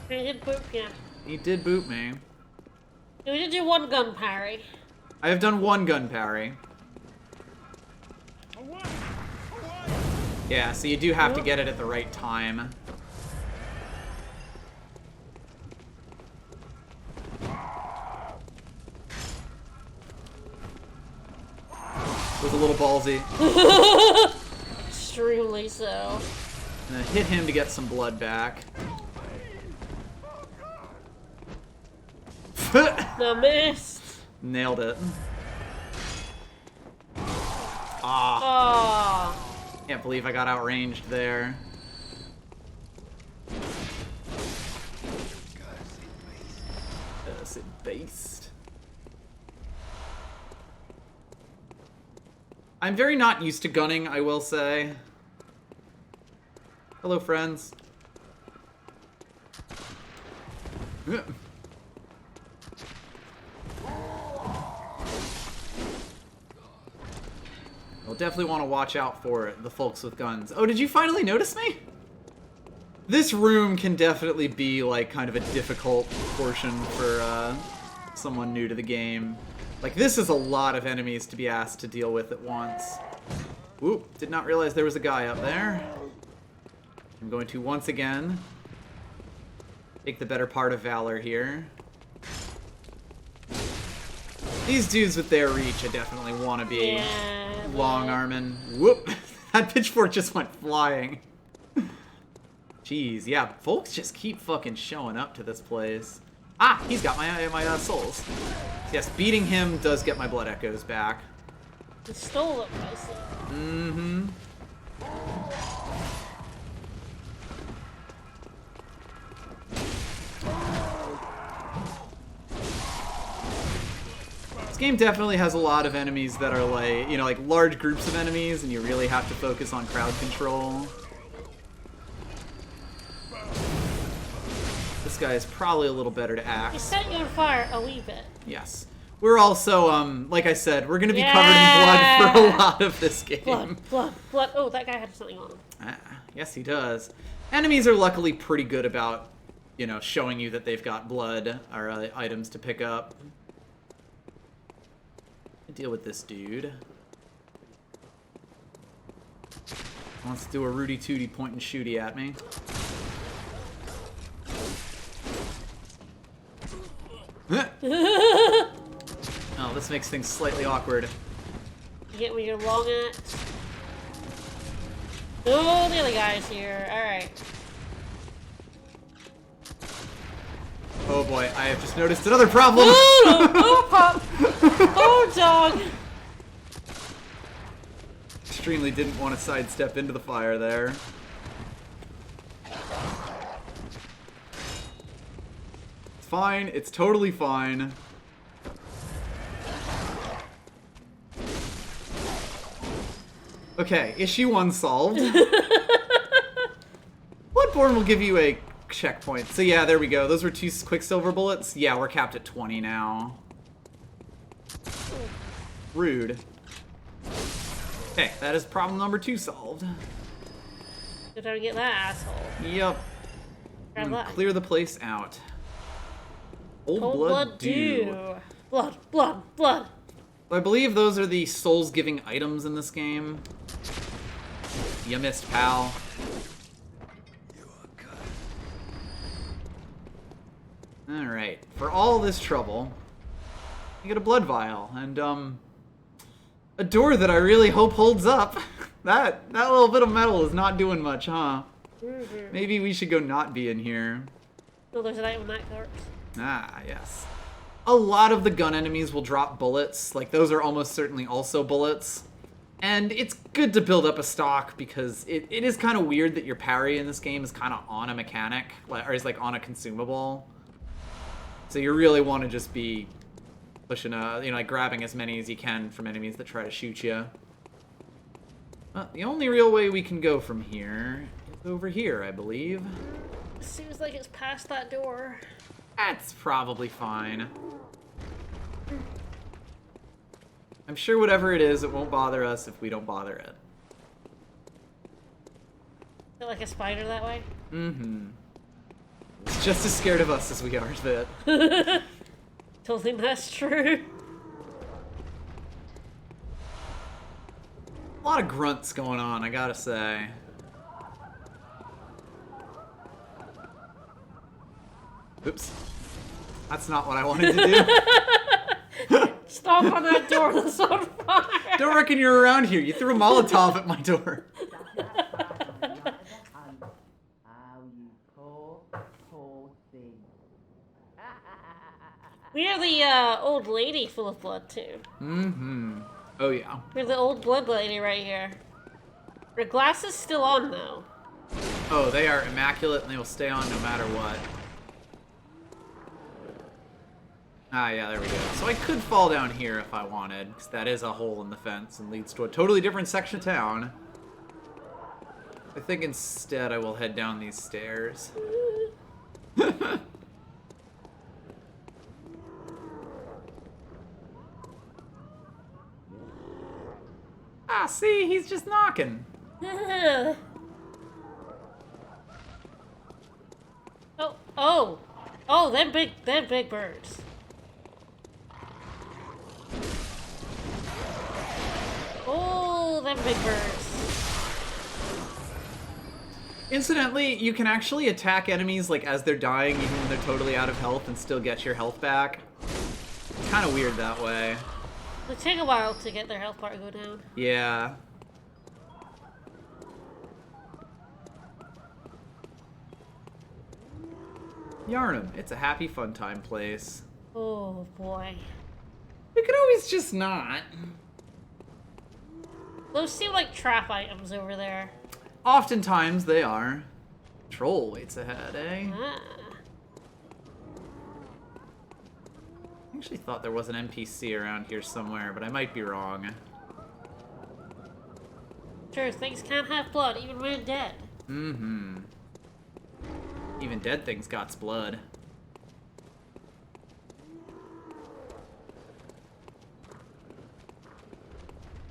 He did boop you. He did boot me. We did do one gun parry. I have done one gun parry. Yeah, so you do have to get it at the right time. It was a little ballsy. Extremely so. I'm gonna hit him to get some blood back. The mist. Nailed it. Can't believe I got outranged there. Cursed beast. I'm very not used to gunning, I will say. Hello, friends. I'll definitely want to watch out for the folks with guns. Oh, did you finally notice me? This room can definitely be like kind of a difficult portion for someone new to the game. Like, this is a lot of enemies to be asked to deal with at once. Oop, did not realize there was a guy up there. I'm going to once again take the better part of Valor here. These dudes with their reach, I definitely want to be long-arming. Whoop! That pitchfork just went flying. Jeez, yeah, folks just keep fucking showing up to this place. Ah, he's got my souls. Yes, beating him does get my blood echoes back. He stole it, nicely. Mm-hmm. This game definitely has a lot of enemies that are like, you know, like large groups of enemies, and you really have to focus on crowd control. This guy is probably a little better to He axe. set you on fire a wee bit. Yes. We're also, like I said, we're going to be covered in blood for a lot of this game. Blood. Oh, that guy had something on him. Ah, yes, he does. Enemies are luckily pretty good about, you know, showing you that they've got blood or items to pick up. Deal with this dude. Wants to do a Rudy Tooty point and shooty at me. Oh, this makes things slightly awkward. You get where you're long at. Oh, the other guy's here. Alright. Oh boy, I have just noticed another problem! Oh, pop! Oh, dog! Extremely didn't want to sidestep into the fire there. It's fine, it's totally fine. Okay, issue 1 solved. Bloodborne will give you a checkpoint. So yeah, there we go. Those were 2 Quicksilver bullets. Yeah, we're capped at 20 now. Rude. Okay, that is problem number 2 solved. Good time to get that asshole. Yep. Grab that. Clear the place out. Old Cold blood dew. Blood. I believe those are the souls-giving items in this game. You missed, pal. Alright, for all this trouble, you get a blood vial, and, a door that I really hope holds up. That little bit of metal is not doing much, huh? Mm-hmm. Maybe we should go not be in here. Oh, there's an item that works. Ah, yes. A lot of the gun enemies will drop bullets, like those are almost certainly also bullets. And it's good to build up a stock because it is kind of weird that your parry in this game is kind of on a mechanic, or is like on a consumable. So you really want to just be pushing, you know, like grabbing as many as you can from enemies that try to shoot you. Well, the only real way we can go from here is over here, I believe. Seems like it's past that door. That's probably fine. I'm sure whatever it is, it won't bother us if we don't bother it. Is it like a spider that way? Mm-hmm. It's just as scared of us as we are of it. Don't think that's true. A lot of grunts going on, I gotta say. Oops. That's not what I wanted to do. Stomp on that door that's on fire. Don't reckon you're around here. You threw a Molotov at my door. We are the old lady full of blood too. Mm-hmm. Oh yeah. We're the old blood lady right here. Her glasses still on though. Oh, they are immaculate and they will stay on no matter what. Ah, yeah, there we go. So I could fall down here if I wanted, because that is a hole in the fence and leads to a totally different section of town. I think instead I will head down these stairs. Ah, see, he's just knocking. Oh, them big birds. Oh, them big birds. Incidentally, you can actually attack enemies like as they're dying, even when they're totally out of health, and still get your health back. It's kind of weird that way. It take a while to get their health bar to go down. Yeah. Yarnum, it's a happy fun time place. Oh boy. We could always just not. Those seem like trap items over there. Oftentimes they are. Troll waits ahead, eh? Ah. I actually thought there was an NPC around here somewhere, but I might be wrong. Sure, things can't have blood even when dead. Mm-hmm. Even dead things got blood.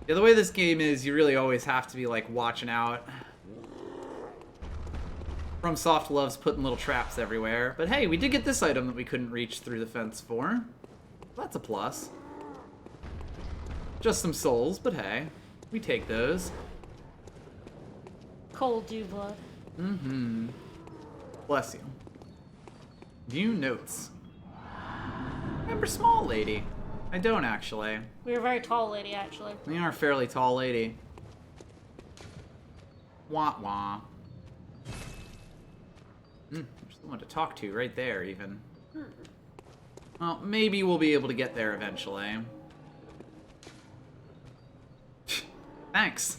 Yeah, the way this game is, you really always have to be, like, watching out. FromSoft loves putting little traps everywhere. But hey, we did get this item that we couldn't reach through the fence for. That's a plus. Just some souls, but hey, we take those. Cold dew blood. Mm-hmm. Bless you. View notes. Remember small lady? I don't actually. We're a very tall lady, actually. We are a fairly tall lady. Wah wah. There's someone to talk to right there, even. Well, maybe we'll be able to get there eventually. Thanks.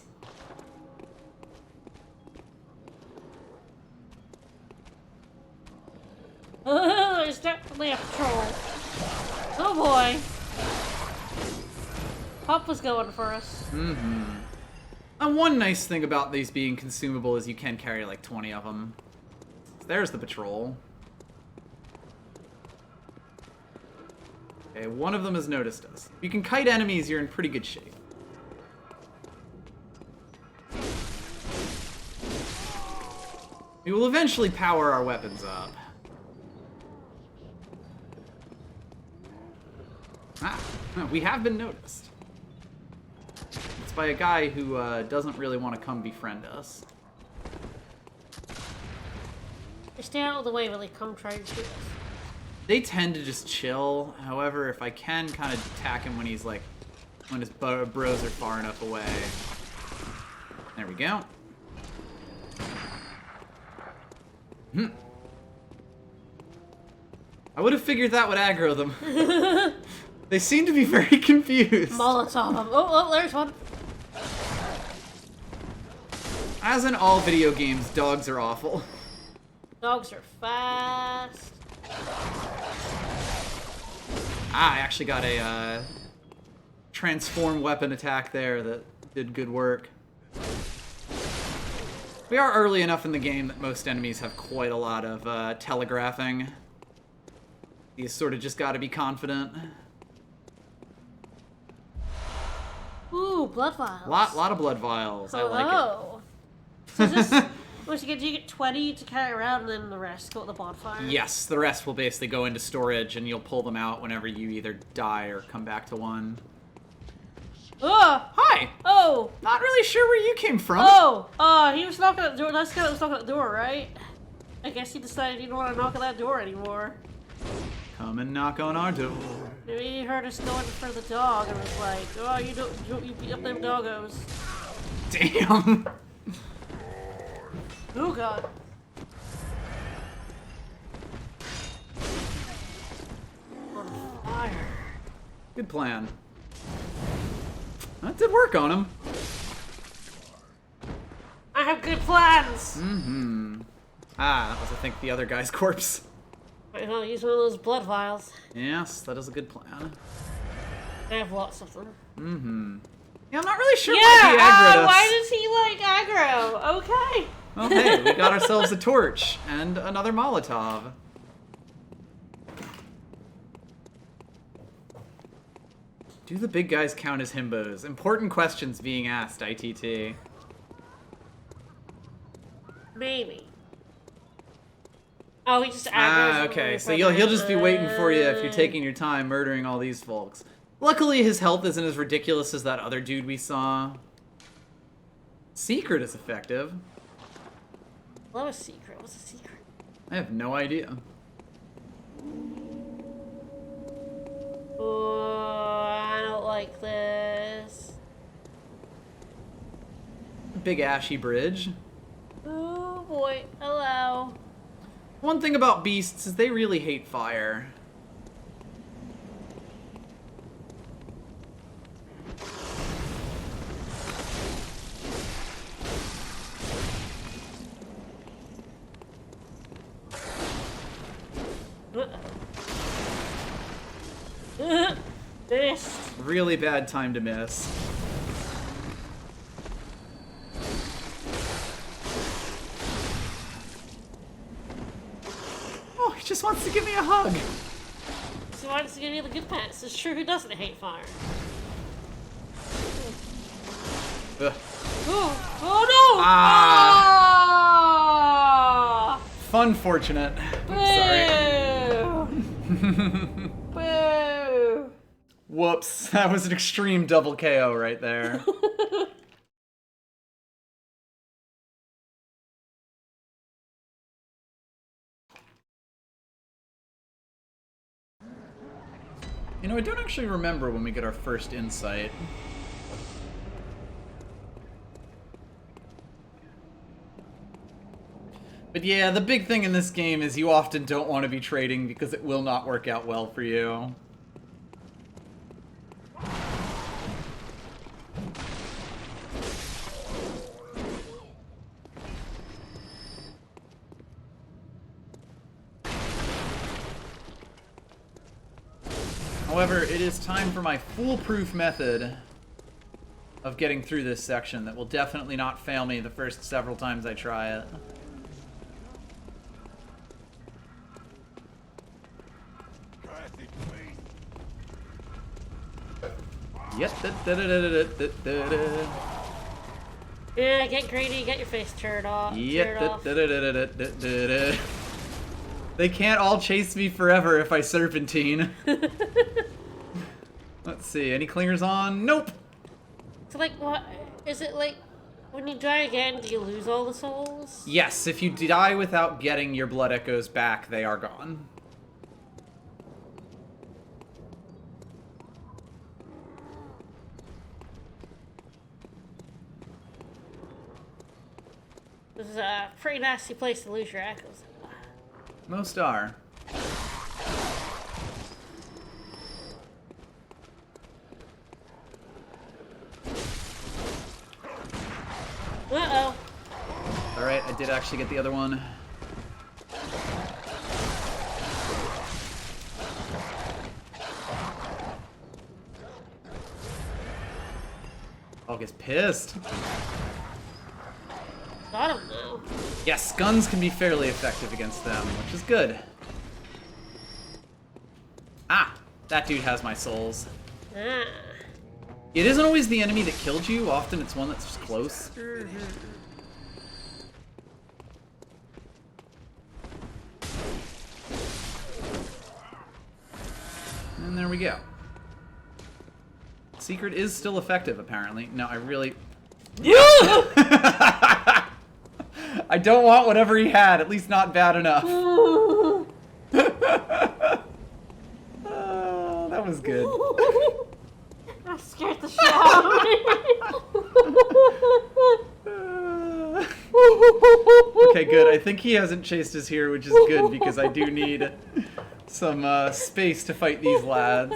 There's definitely a patrol. Oh boy. Pop was going for us. Mm-hmm. And one nice thing about these being consumable is you can carry like 20 of them. So there's the patrol. Okay, one of them has noticed us. If you can kite enemies, you're in pretty good shape. We will eventually power our weapons up. Ah, we have been noticed. It's by a guy who doesn't really want to come befriend us. They stay out of the way when they come try to shoot us. They tend to just chill. However, if I can kind of attack him when he's like, when his bros are far enough away. There we go. I would have figured that would aggro them. They seem to be very confused. Molotov them. Oh, there's one. As in all video games, dogs are awful. Dogs are fast. I actually got a transform weapon attack there that did good work. We are early enough in the game that most enemies have quite a lot of telegraphing. You sort of just gotta be confident. Ooh, blood vials. Lot of blood vials. I like Oh. So is this... What you get 20 to carry around and then the rest go to the bonfire? it. Yes, the rest will basically go into storage and you'll pull them out whenever you either die or come back to one. Oh! Hi! Oh! Not really sure where you came from. Oh! He was knocking at the door. That's the guy that was knocking at the door, right? I guess he decided he didn't want to knock at that door anymore. Come and knock on our door. Maybe he heard us going for the dog and was like, oh, you beat up them doggos. Damn. Oh, God. fire. Good plan. That did work on him. I have good plans! Mm-hmm. Ah, that was, I think, the other guy's corpse. I'll use one of those blood vials. Yes, that is a good plan. I have lots of them. Mm-hmm. Yeah, I'm not really sure Yeah, why he aggroed us. why does he like aggro? Okay. Well, hey, we got ourselves a torch and another Molotov. Do the big guys count as himbos? Important questions being asked, ITT. Maybe. Oh, he just aggroes. Ah, okay. So he'll just be waiting for you if you're taking your time murdering all these folks. Luckily, his health isn't as ridiculous as that other dude we saw. Secret is effective. What was a secret? What's a secret? I have no idea. Oh, I don't like this. Big ashy bridge. Oh boy, hello. One thing about beasts is they really hate fire. This. Really bad time to miss. Oh, he just wants to give me a hug. So why does he give you the good pants? It's true, who doesn't hate fire? Ugh. Oh no! Ah. Ah! Fun fortunate. I'm Boo! Boo! Whoops, that was an extreme double KO right there. You know, I don't actually remember when we get our first insight. But yeah, the big thing in this game is you often don't want to be trading because it will not work out well for you. However, it is time for my foolproof method of getting through this section that will definitely not fail me the first several times I try it. Yep. Yeah, get greedy, get your face turned off. Yep. They can't all chase me forever if I serpentine. Let's see, any clingers on? Nope. So like, what is it like? When you die again, do you lose all the souls? Yes, if you die without getting your blood echoes back, they are gone. This is a pretty nasty place to lose your echoes. Most are. Uh-oh. Alright, I did actually get the other one. Oh, gets pissed. Got him now. Yes, guns can be fairly effective against them, which is good. Ah, that dude has my souls. Ah. It isn't always the enemy that killed you, often it's one that's just close. And there we go. Secret is still effective, apparently. No, I really... I don't want whatever he had, at least not bad enough. Oh, that was good. I scared the shit out of me. Okay, good. I think he hasn't chased us here, which is good because I do need some space to fight these lads.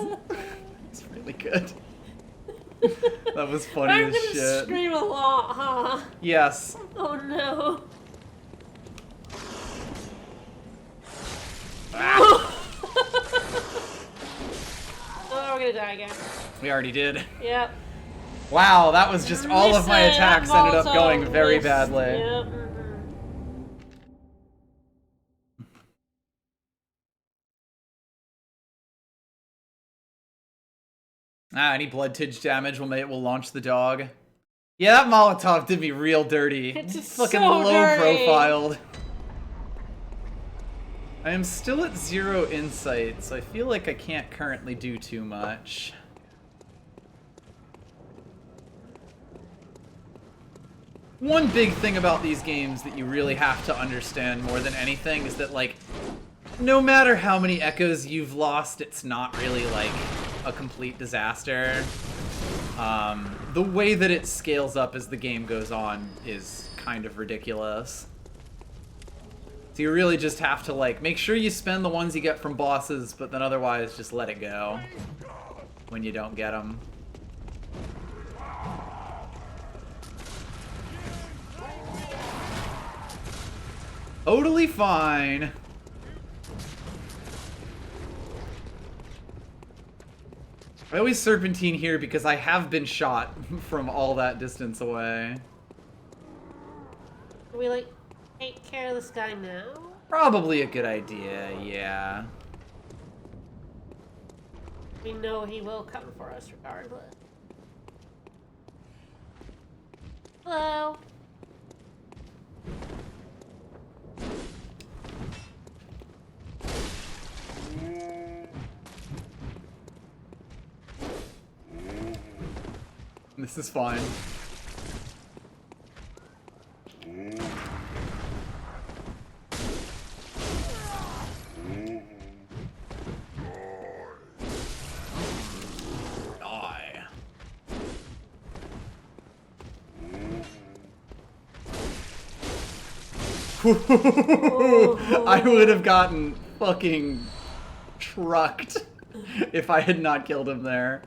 It's really good. That was funny I'm as gonna shit. scream a lot, huh? Yes. Oh no. Ah, Oh, we're gonna die again. we already did. Yep. Wow, that was just all of my Listen, attacks I'm ended up also going very missed. badly. Yep. Ah, any blood tidge damage will launch the dog. Yeah, that Molotov did me real dirty. It's fucking so low dirty. profiled. I am still at 0 insight, so I feel like I can't currently do too much. One big thing about these games that you really have to understand more than anything is that, like, no matter how many echoes you've lost, it's not really, like, a complete disaster. The way that it scales up as the game goes on is kind of ridiculous. So you really just have to, like, make sure you spend the ones you get from bosses, but then otherwise just let it go when you don't get them. Totally fine. I always serpentine here because I have been shot from all that distance away. Can we, like, take care of this guy now? Probably a good idea, yeah. We know he will come for us regardless. Hello. This is fine. Die. I would have gotten fucking trucked if I had not killed him there.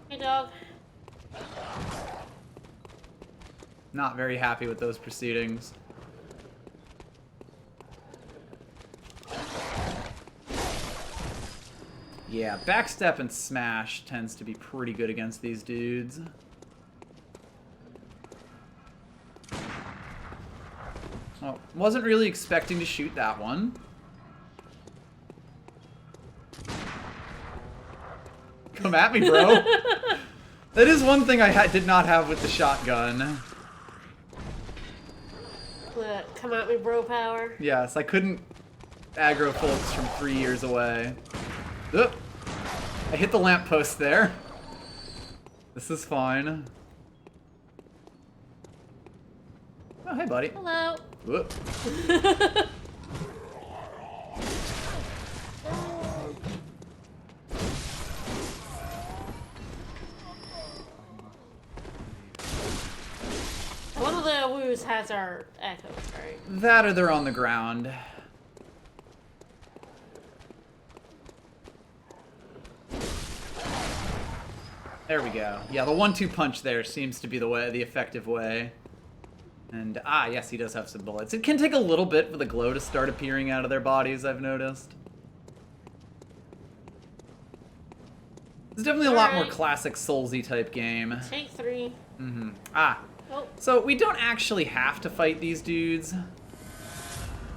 Hey, dog. Not very happy with those proceedings. Yeah, backstep and smash tends to be pretty good against these dudes. Oh, wasn't really expecting to shoot that one. Come at me, bro. That is one thing I did not have with the shotgun. Come at me, bro power. Yes, I couldn't aggro folks from 3 years away. Oop. I hit the lamppost there. This is fine. Oh, hey, buddy. Hello. Whoop. One of the woos has our echoes, right? That or they're on the ground. There we go. Yeah, the 1-2 punch there seems to be the effective way. And, yes, he does have some bullets. It can take a little bit for the glow to start appearing out of their bodies, I've noticed. It's definitely a lot more classic Soulsy type game. Take 3. Mm-hmm. Oh. So we don't actually have to fight these dudes.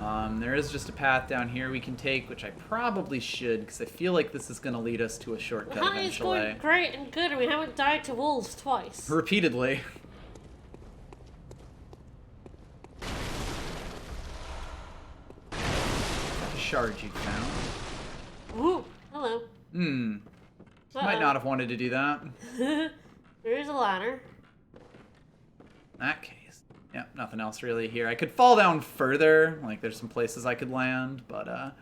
There is just a path down here we can take, which I probably should, because I feel like this is going to lead us to a shortcut The hunt is eventually. going great and good, and we haven't died to wolves twice. Repeatedly. A shard you found. Woo! Hello. Might not have wanted to do that. There is a ladder. In that case. Yeah, nothing else really here. I could fall down further. Like, there's some places I could land, but,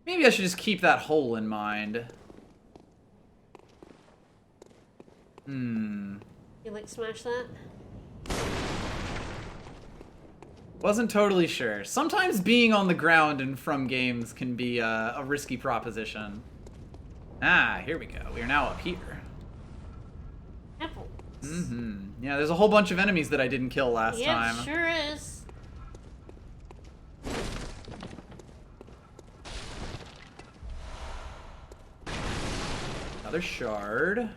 maybe I should just keep that hole in mind. You like smash that? Wasn't totally sure. Sometimes being on the ground in From games can be a risky proposition. Ah, here we go. We are now up here. Apples. Yeah, there's a whole bunch of enemies that I didn't kill last time. Yeah, sure is. Another shard.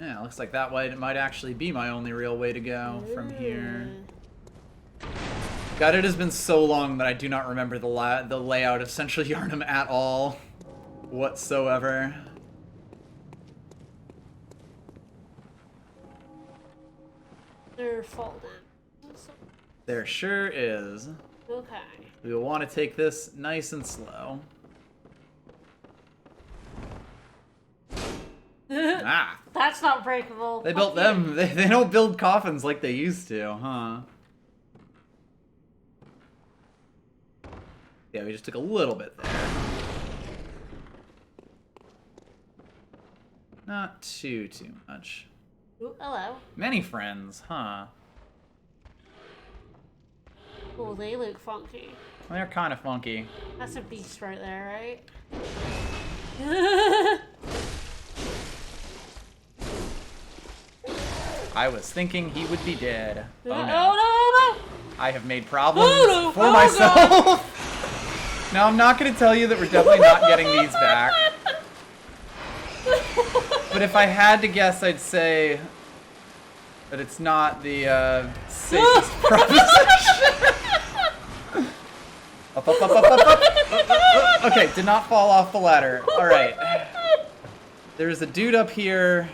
Yeah, looks like that might actually be my only real way to go from here. God, it has been so long that I do not remember the layout of Central Yharnam at all, whatsoever. They're falling. There sure is. Okay. We will want to take this nice and slow. Ah! That's not breakable. They built them. They don't build coffins like they used to, huh? Yeah, we just took a little bit there. Not too much. Ooh, hello. Many friends, huh? Oh, they look funky. Well, they're kind of funky. That's a beast right there, right? I was thinking he would be dead. Oh no. Oh, I have made problems Oh, no. for Oh, myself. Now, I'm not going to tell you that we're definitely not getting these back. But if I had to guess, I'd say that it's not the safest proposition. Up. Okay, did not fall off the ladder. All right. There's a dude up here.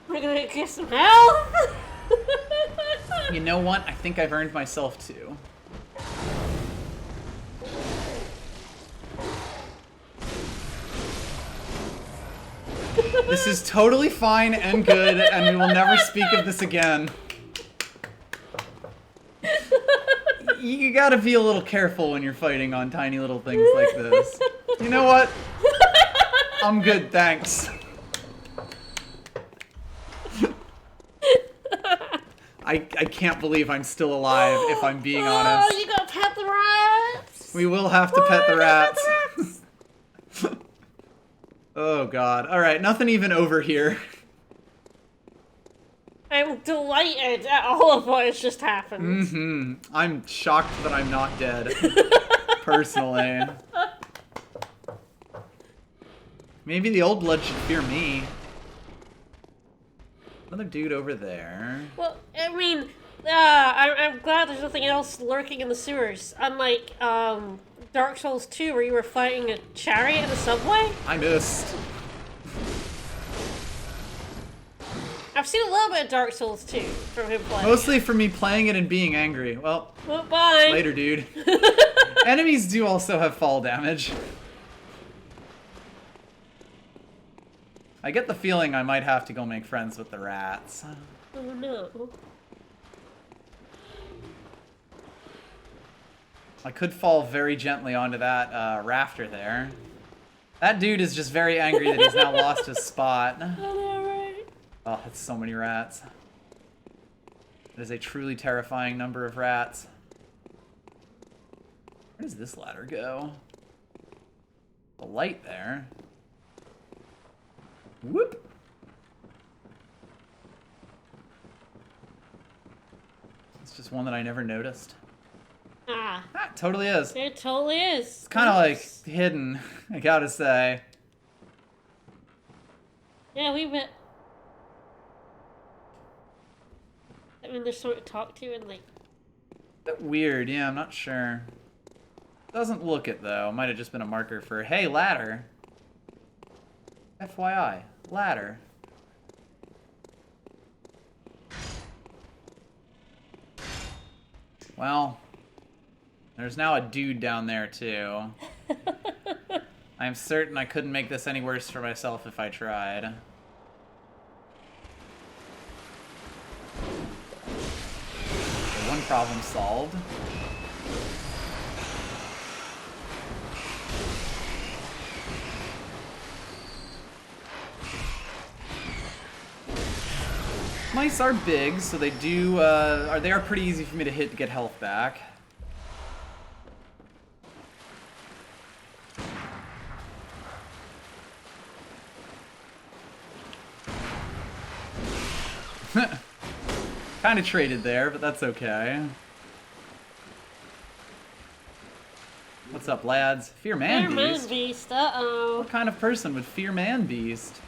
We're gonna get some health. You know what? I think I've earned myself two. This is totally fine and good, and we will never speak of this again. You gotta be a little careful when you're fighting on tiny little things like this. You know what? I'm good, thanks. I can't believe I'm still alive, if I'm being honest. Oh, you gotta pet the rats! We will have to pet the rats. Oh god. Alright, nothing even over here. I'm delighted at all of what has just happened. I'm shocked that I'm not dead. Personally. Maybe the old blood should fear me. Another dude over there. Well, I mean, I'm glad there's nothing else lurking in the sewers. Unlike Dark Souls 2, where you were fighting a chariot in the subway. I missed. I've seen a little bit of Dark Souls 2 from him playing. Mostly for me playing it and being angry. Well, Bye. later, dude. Enemies do also have fall damage. I get the feeling I might have to go make friends with the rats. Oh no. I could fall very gently onto that rafter there. That dude is just very angry that he's now lost his spot. I know, right? Oh, that's so many rats. That is a truly terrifying number of rats. Where does this ladder go? The light there. Whoop! It's just one that I never noticed. Ah. Ah, it totally is. It totally is. It's kind of like hidden, I gotta say. Yeah, we met. I mean, there's someone to talk to and like. Weird, yeah, I'm not sure. Doesn't look it though. Might have just been a marker for, hey, ladder. FYI, ladder. Well, there's now a dude down there too. I'm certain I couldn't make this any worse for myself if I tried. Okay, one problem solved. Mice are big, so they do, they are pretty easy for me to hit to get health back. Kind of traded there, but that's okay. What's up, lads? Fear Man Fear Man Beast? Beast, uh-oh. What kind of person would fear Man Beast?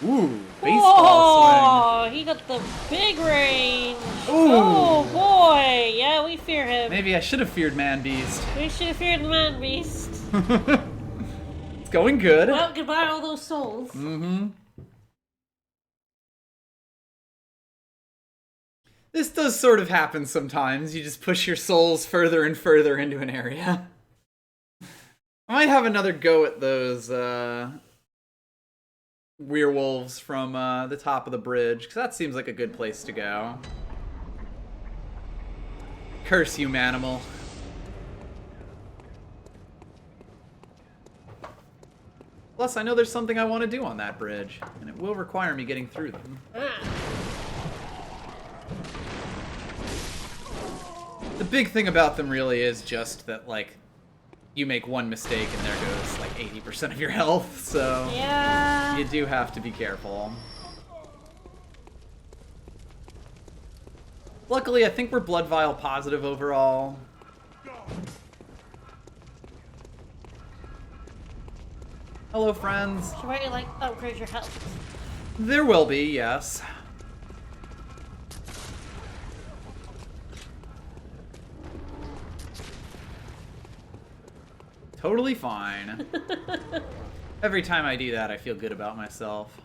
Ooh, baseball swing. He got the big range. Ooh. Oh boy, yeah, we fear him. Maybe I should have feared Man Beast. We should have feared the Man Beast. It's going good. Well, goodbye all those souls. Mm-hmm. This does sort of happen sometimes. You just push your souls further and further into an area. I might have another go at those werewolves from the top of the bridge, because that seems like a good place to go. Curse you, manimal. Plus, I know there's something I want to do on that bridge, and it will require me getting through them. The big thing about them really is just that, like, you make one mistake and there goes, like, 80% of your health, so... Yeah. You do have to be careful. Luckily, I think we're blood vial positive overall. Hello, friends. Should I, like, upgrade your health? There will be, yes. Totally fine. Every time I do that, I feel good about myself.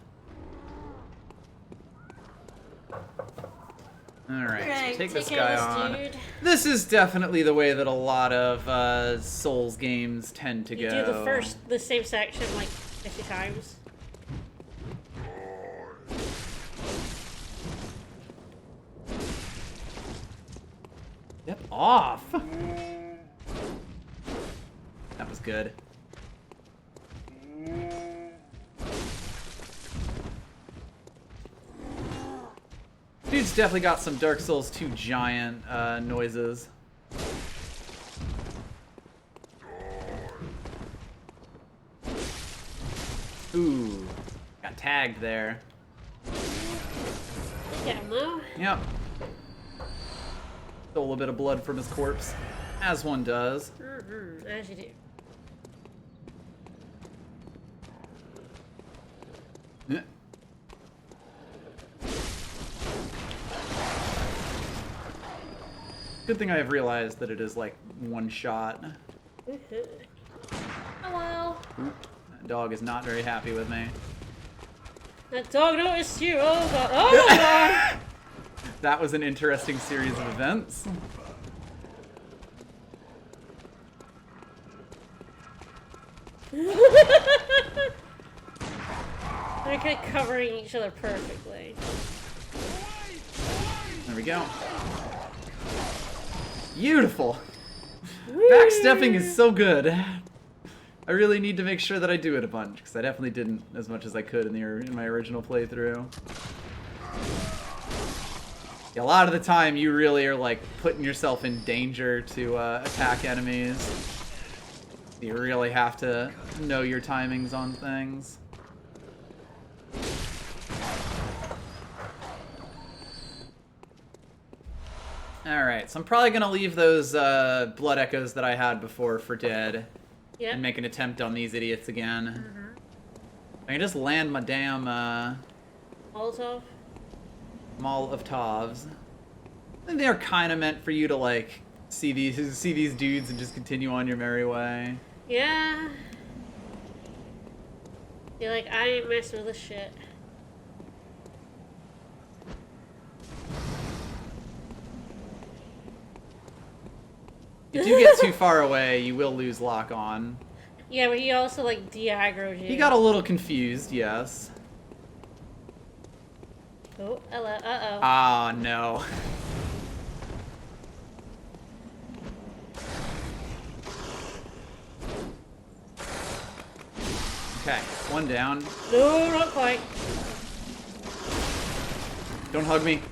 Alright, so take this guy on. Dude. This is definitely the way that a lot of Souls games tend to You go. do the same section like 50 times. Step off! That was good. Dude's definitely got some Dark Souls 2 giant noises. Ooh, got tagged there. Get him though. Yep. Stole a bit of blood from his corpse, as one does. As you do. Yeah. Good thing I have realized that it is like one shot. Hello. Oop, that dog is not very happy with me. That dog noticed you. Oh god. Oh god. That was an interesting series of events. They're kind of covering each other perfectly. There we go. Beautiful. Backstepping is so good. I really need to make sure that I do it a bunch, because I definitely didn't as much as I could in my original playthrough. Yeah, a lot of the time, you really are like putting yourself in danger to attack enemies. You really have to know your timings on things. Alright, so I'm probably going to leave those blood echoes that I had before for dead. Yep. And make an attempt on these idiots again. I can just land my damn Molotov? Maul of Tovs. I think they're kind of meant for you to like see these dudes and just continue on your merry way. Yeah. You're like, I ain't messing with this shit. If you get too far away, you will lose lock on. Yeah, but he also like de-aggroed you. He got a little confused, yes. Oh, hello. Uh-oh. Ah, no. Okay, one down. No, not quite. Don't hug me.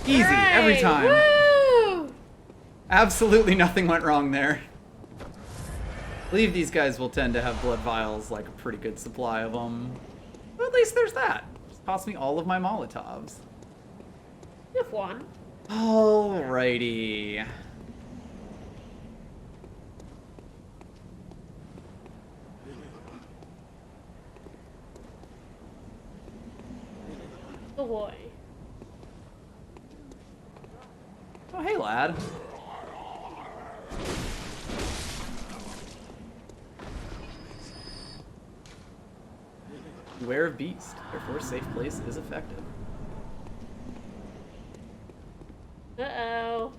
Easy, every Hooray! time. Woo! Absolutely nothing went wrong there. I believe these guys will tend to have blood vials, like a pretty good supply of them. But at least there's that. Just cost me all of my Molotovs. You have one. Alrighty. Oh boy. Oh, hey, lad. Beware of beast. Therefore, safe place is effective. Uh-oh.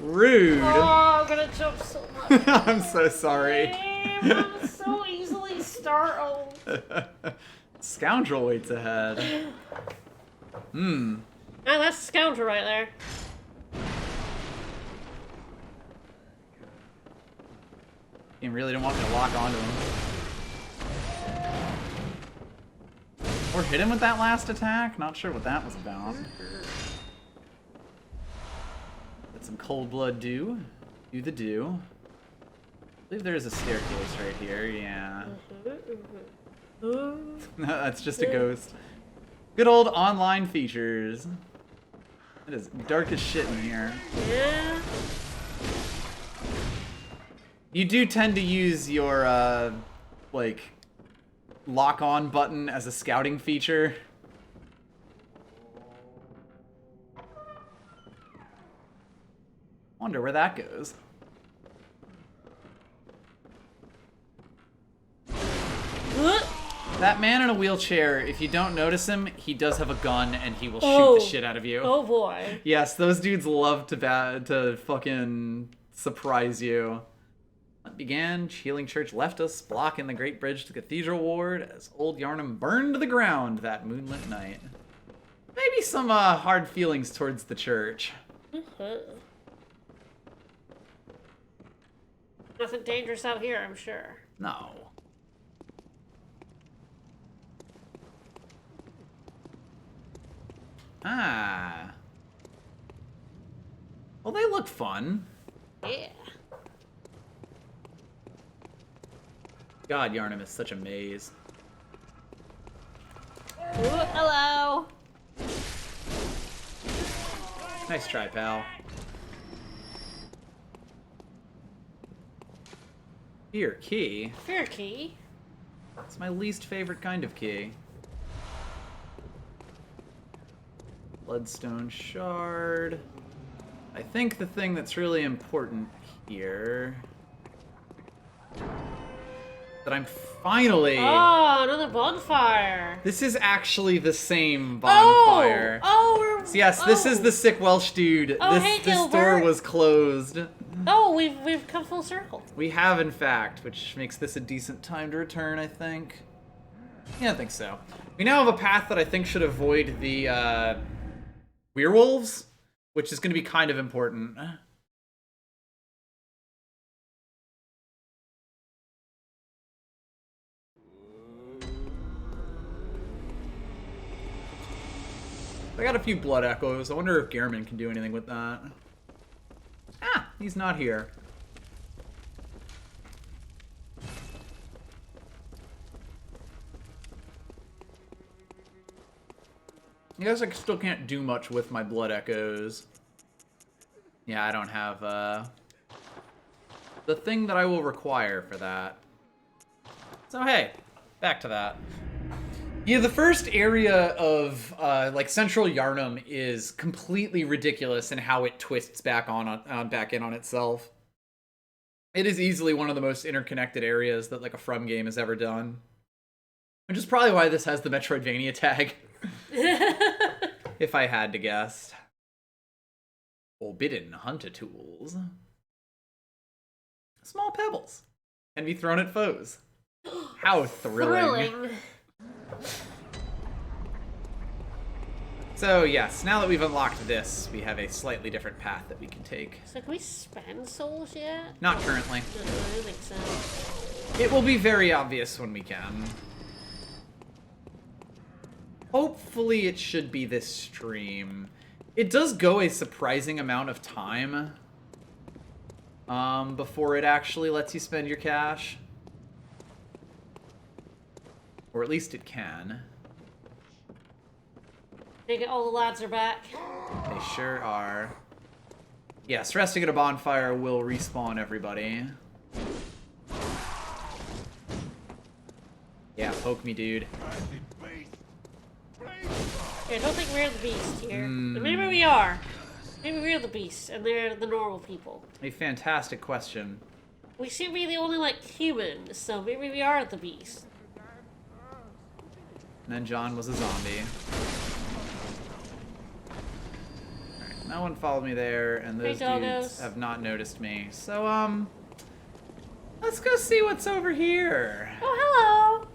Rude. Oh, I'm gonna jump so much. I'm so sorry. I'm so easily startled. Scoundrel waits ahead. Hmm. Ah, that's a scoundrel right there. You really didn't want me to lock onto him. Or hit him with that last attack? Not sure what that was about. Let some cold blood do. Do the do. I believe there is a staircase right here, yeah. That's just a ghost. Good old online features. It is dark as shit in here. Yeah. You do tend to use your, like, lock-on button as a scouting feature. Wonder where that goes. That man in a wheelchair, if you don't notice him, he does have a gun and he will shoot the shit out of you. Oh boy. Yes, those dudes love to fucking surprise you. It began, Healing Church left us, blocking the Great Bridge to Cathedral Ward as Old Yarnum burned to the ground that moonlit night. Maybe some hard feelings towards the church. Nothing dangerous out here, I'm sure. No. Ah. Well, they look fun. Yeah. God, Yarnum is such a maze. Ooh, hello. Nice try, pal. Here, key. Fear key. It's my least favorite kind of key. Bloodstone Shard. I think the thing that's really important here... that I'm finally... Oh, another bonfire. This is actually the same bonfire. Oh, So yes, this is the sick Welsh dude. Oh, this hey, this door Gilbert. was closed. Oh, we've come full circle. We have, in fact, which makes this a decent time to return, I think. Yeah, I think so. We now have a path that I think should avoid the werewolves, which is going to be kind of important. I got a few blood echoes. I wonder if Gehrman can do anything with that. Ah, he's not here. I guess I still can't do much with my blood echoes. Yeah, I don't have the thing that I will require for that. So hey, back to that. Yeah, the first area of like Central Yarnum is completely ridiculous in how it twists back back in on itself. It is easily one of the most interconnected areas that like a From game has ever done. Which is probably why this has the Metroidvania tag. If I had to guess. Forbidden hunter tools. Small pebbles. and be thrown at foes. How thrilling. So yes, now that we've unlocked this, we have a slightly different path that we can take. So can we spend souls yet? Not currently. No, I don't think so. It will be very obvious when we can. Hopefully it should be this stream. It does go a surprising amount of time before it actually lets you spend your cash. Or at least it can. Take it, all the lads are back. They sure are. Yes, resting at a bonfire will respawn everybody. Yeah, poke me, dude. Yeah, I don't think we're the beast here. But maybe we are. Maybe we're the beast, and they're the normal people. A fantastic question. We seem to be the only, like, humans, so maybe we are the beast. And then John was a zombie. Alright, no one followed me there, and those dudes have not noticed me. So, let's go see what's over here. Oh, hello!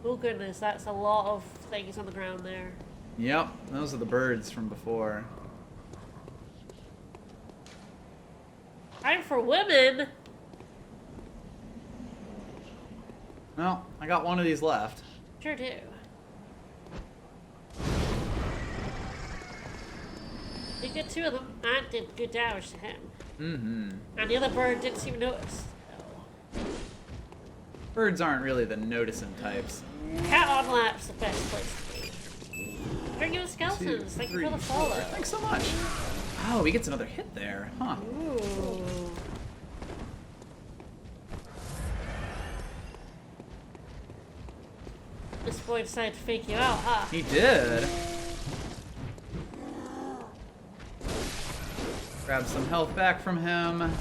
Oh goodness, that's a lot of things on the ground there. Yep, those are the birds from before. Time for women! Well, I got one of these left. Sure do. Did get 2 of them, and did good damage to him. Mm-hmm. And the other bird didn't seem to notice. Birds aren't really the noticing types. Cat on lap's the best place to be. Bring in skeletons. Thank you for the follow. Thanks so much. Oh, he gets another hit there, huh? Ooh. This boy decided to fake you out, huh? He did. Grab some health back from him.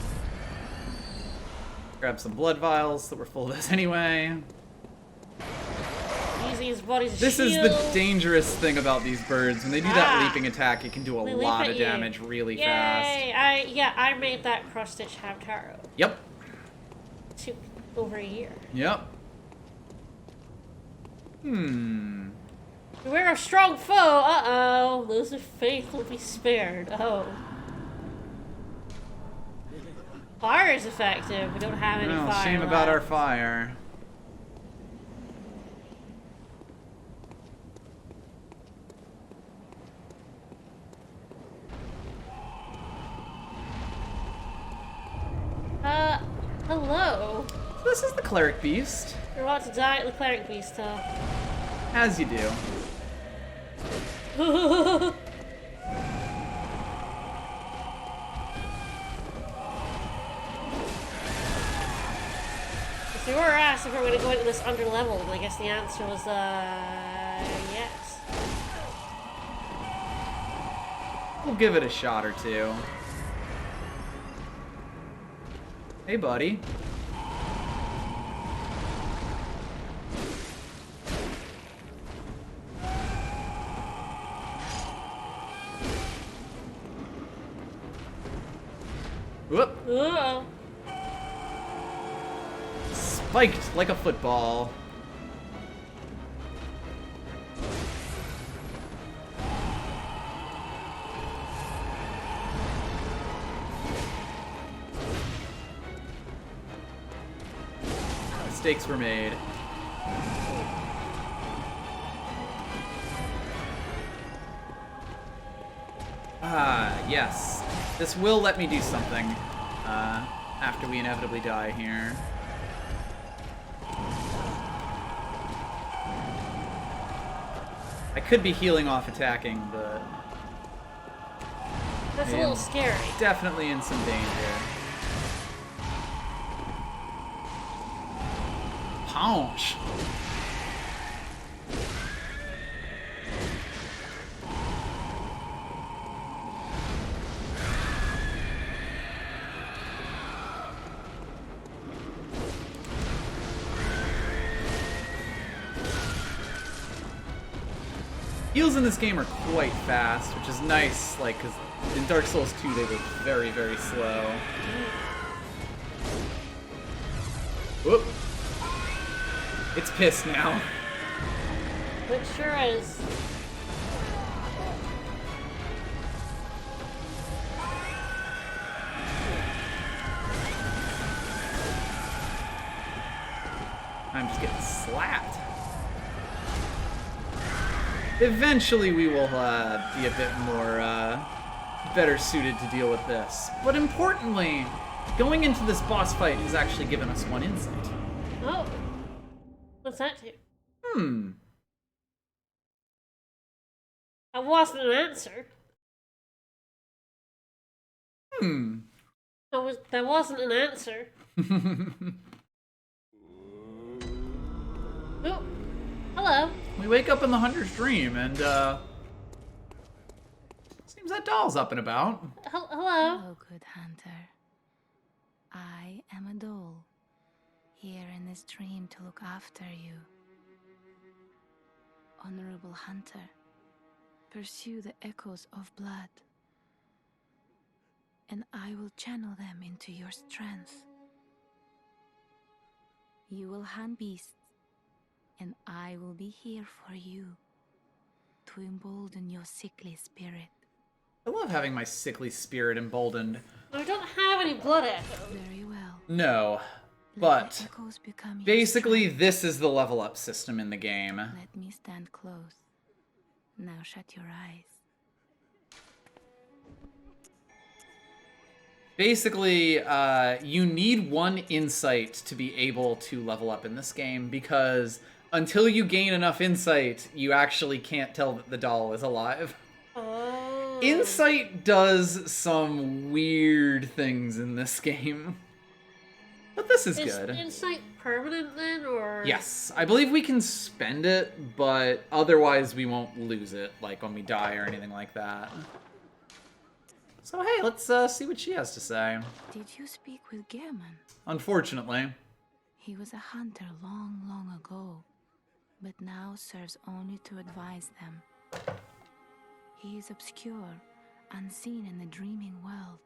Grab some blood vials that were full of this anyway. Using his body as a This is shield. the dangerous thing about these birds. When they do that leaping attack, it can do a They leap lot at of you. damage really Yay! fast. I made that cross-stitch Hamtaro. Yep. Took over a year. Yep. Hmm. Beware of strong foe! Uh-oh! Those of faith will be spared. Oh. Fire is effective. We don't have any Well, fire shame left. about our fire. Hello? This is the Cleric Beast. You're about to die at the Cleric Beast, huh? As you do. If we were asked if we were going to go into this underleveled, I guess the answer was, yes. We'll give it a shot or two. Hey, buddy. Whoop. Uh-oh. Spiked like a football. Mistakes were made. Ah, yes. This will let me do something after we inevitably die here. I could be healing off attacking, but That's a little scary. definitely in some danger. Punch! Heals in this game are quite fast, which is nice, like, because in Dark Souls 2 they were very, very slow. Whoop. It's pissed now. It sure is. I'm just getting slapped. Eventually we will be a bit more better suited to deal with this. But importantly, going into this boss fight has actually given us one insight. Oh. What's that do? That wasn't an answer. That wasn't an answer. Oh, hello. We wake up in the Hunter's Dream, and seems that doll's up and about. Hello. Hello, good hunter. I am a doll, here in this dream to look after you. Honorable hunter, pursue the echoes of blood, and I will channel them into your strength. You will hunt beasts, and I will be here for you, to embolden your sickly spirit. I love having my sickly spirit emboldened. I don't have any blood echoes. Very well. No, Let but the echoes become your basically strength. this is the level up system in the game. Let me stand close. Now shut your eyes. Basically, you need one insight to be able to level up in this game, because until you gain enough insight, you actually can't tell that the doll is alive. Oh. Insight does some weird things in this game. But this is good. Is insight permanent then, or? Yes, I believe we can spend it, but otherwise we won't lose it, like when we die or anything like that. So hey, let's see what she has to say. Did you speak with Gehrman? Unfortunately. He was a hunter long, long ago, but now serves only to advise them. He is obscure, unseen in the dreaming world.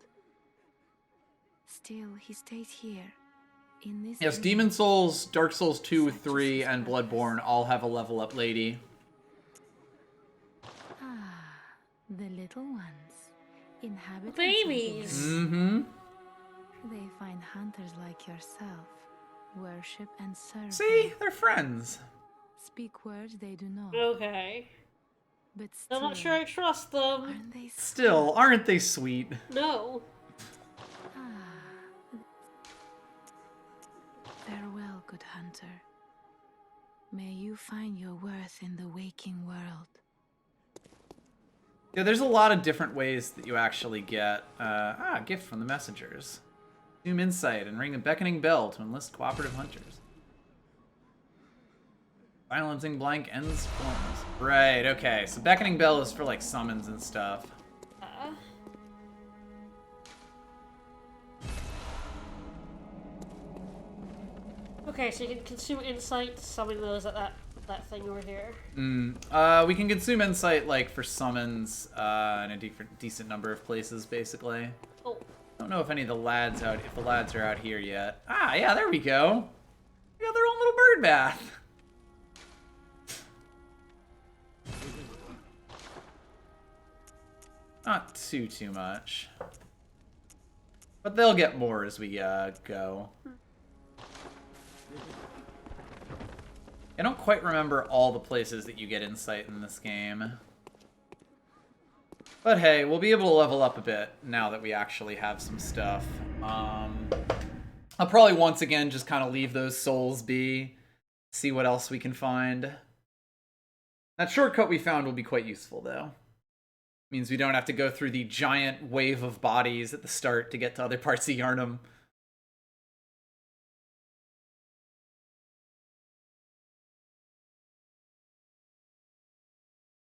Still, he stays here, in this Yes, dream. Demon Souls, Dark Souls 2, 3, and Bloodborne all have a level up lady. Ah, the little ones. Inhabitants Babies. of the earth. Mm-hmm. They find hunters like yourself, worship and serve See? them. They're friends. Speak words they do not, Okay. but still, I'm not sure I trust them. aren't they Still, aren't they sweet? No. Ah. Farewell, good hunter. May you find your worth in the waking world. Yeah, there's a lot of different ways that you actually get a gift from the messengers. Zoom insight and ring a beckoning bell to enlist cooperative hunters. Silencing blank ends forms. Right, okay. So beckoning bell is for like summons and stuff. Okay, so you can consume insight to summon those at that thing over here. We can consume insight like for summons in a decent number of places, basically. Oh. I don't know if any of the lads are out here yet. Ah, yeah, there we go. They got their own little bird bath. Not too much. But they'll get more as we go. I don't quite remember all the places that you get insight in this game. But hey, we'll be able to level up a bit now that we actually have some stuff. I'll probably once again just kind of leave those souls be, see what else we can find. That shortcut we found will be quite useful, though. Means we don't have to go through the giant wave of bodies at the start to get to other parts of Yharnam.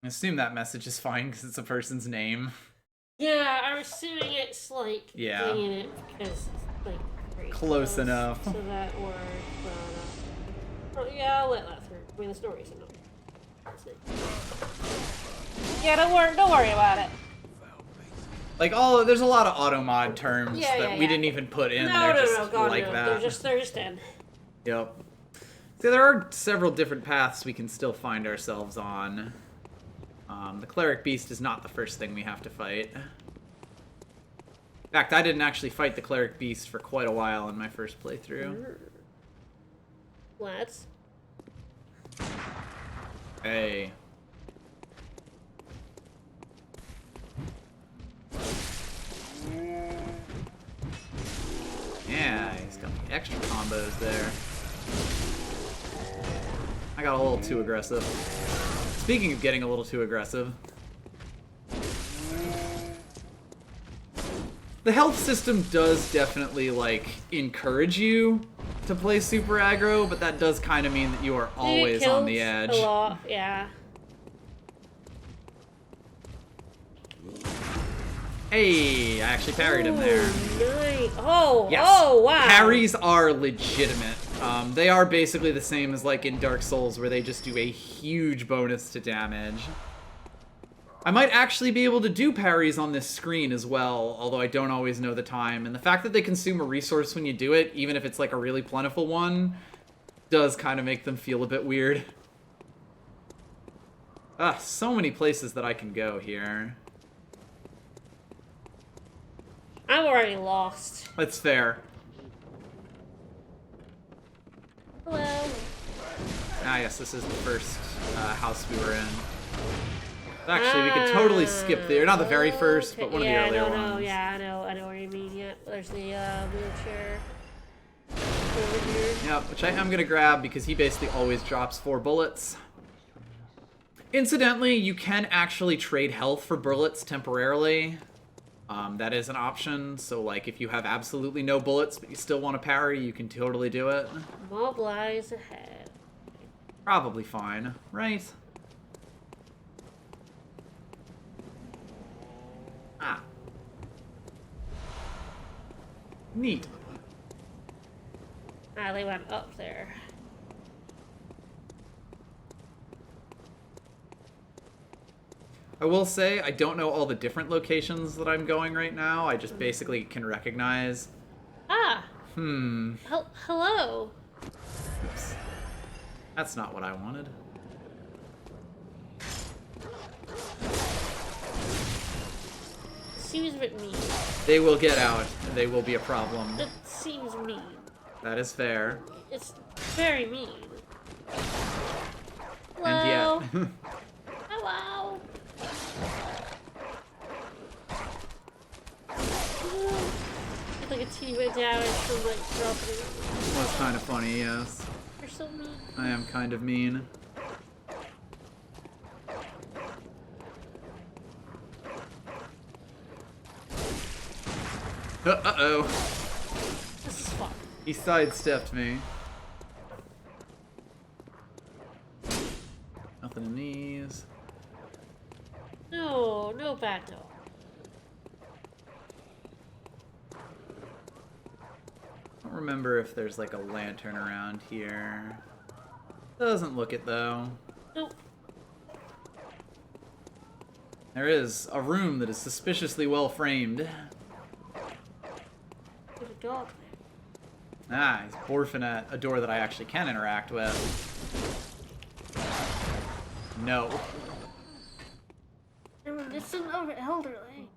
I assume that message is fine because it's a person's name. Yeah, I'm assuming it's like Yeah. getting it because it's like pretty Close enough. to that word. But, yeah, I'll let that through. I mean, the story's enough. Yeah, don't worry about it. Like there's a lot of auto mod terms Yeah, that yeah, we yeah. didn't even put in. No, They're no, just no, God, like no. that. They're just in. Yep. So there are several different paths we can still find ourselves on. The Cleric Beast is not the first thing we have to fight. In fact, I didn't actually fight the Cleric Beast for quite a while in my first playthrough. Let's. Hey. Yeah, he's got the extra combos there. I got a little too aggressive. Speaking of getting a little too aggressive, the health system does definitely, like, encourage you to play super aggro, but that does kind of mean that you are always on the edge. A lot, yeah. Hey, I actually parried him there. Nice. Oh, Yes. oh, wow. Parries are legitimate. They are basically the same as like in Dark Souls, where they just do a huge bonus to damage. I might actually be able to do parries on this screen as well, although I don't always know the time. And the fact that they consume a resource when you do it, even if it's like a really plentiful one, does kind of make them feel a bit weird. Ah, so many places that I can go here. I'm already lost. That's fair. Hello. Ah, yes, this is the first house we were in. Actually, we could totally skip there. Not the very first, but one of the earlier ones. Yeah, I know what you mean. Yeah, there's the wheelchair over here. Yep, which I am going to grab because he basically always drops 4 bullets. Incidentally, you can actually trade health for bullets temporarily. That is an option, so like if you have absolutely no bullets but you still want to parry, you can totally do it. Mob lies ahead. Probably fine, right? Ah. Neat. Ah, they went up there. I will say, I don't know all the different locations that I'm going right now. I just basically can recognize. Ah. Hmm. Hello. Oops. That's not what I wanted. Seems a bit mean. They will get out, and they will be a problem. It seems mean. That is fair. It's very mean. Hello. And yet... Hello. It's like a team of damage from like dropping. was kind of funny, yes. You're so mean. I am kind of mean. Uh-oh. This is fun. He sidestepped me. Nothing in these. No, no bad dog. I don't remember if there's like a lantern around here. Doesn't look it though. Nope. There is a room that is suspiciously well framed. There's a dog there. Ah, he's borfing at a door that I actually can interact with. No. It's an elderly.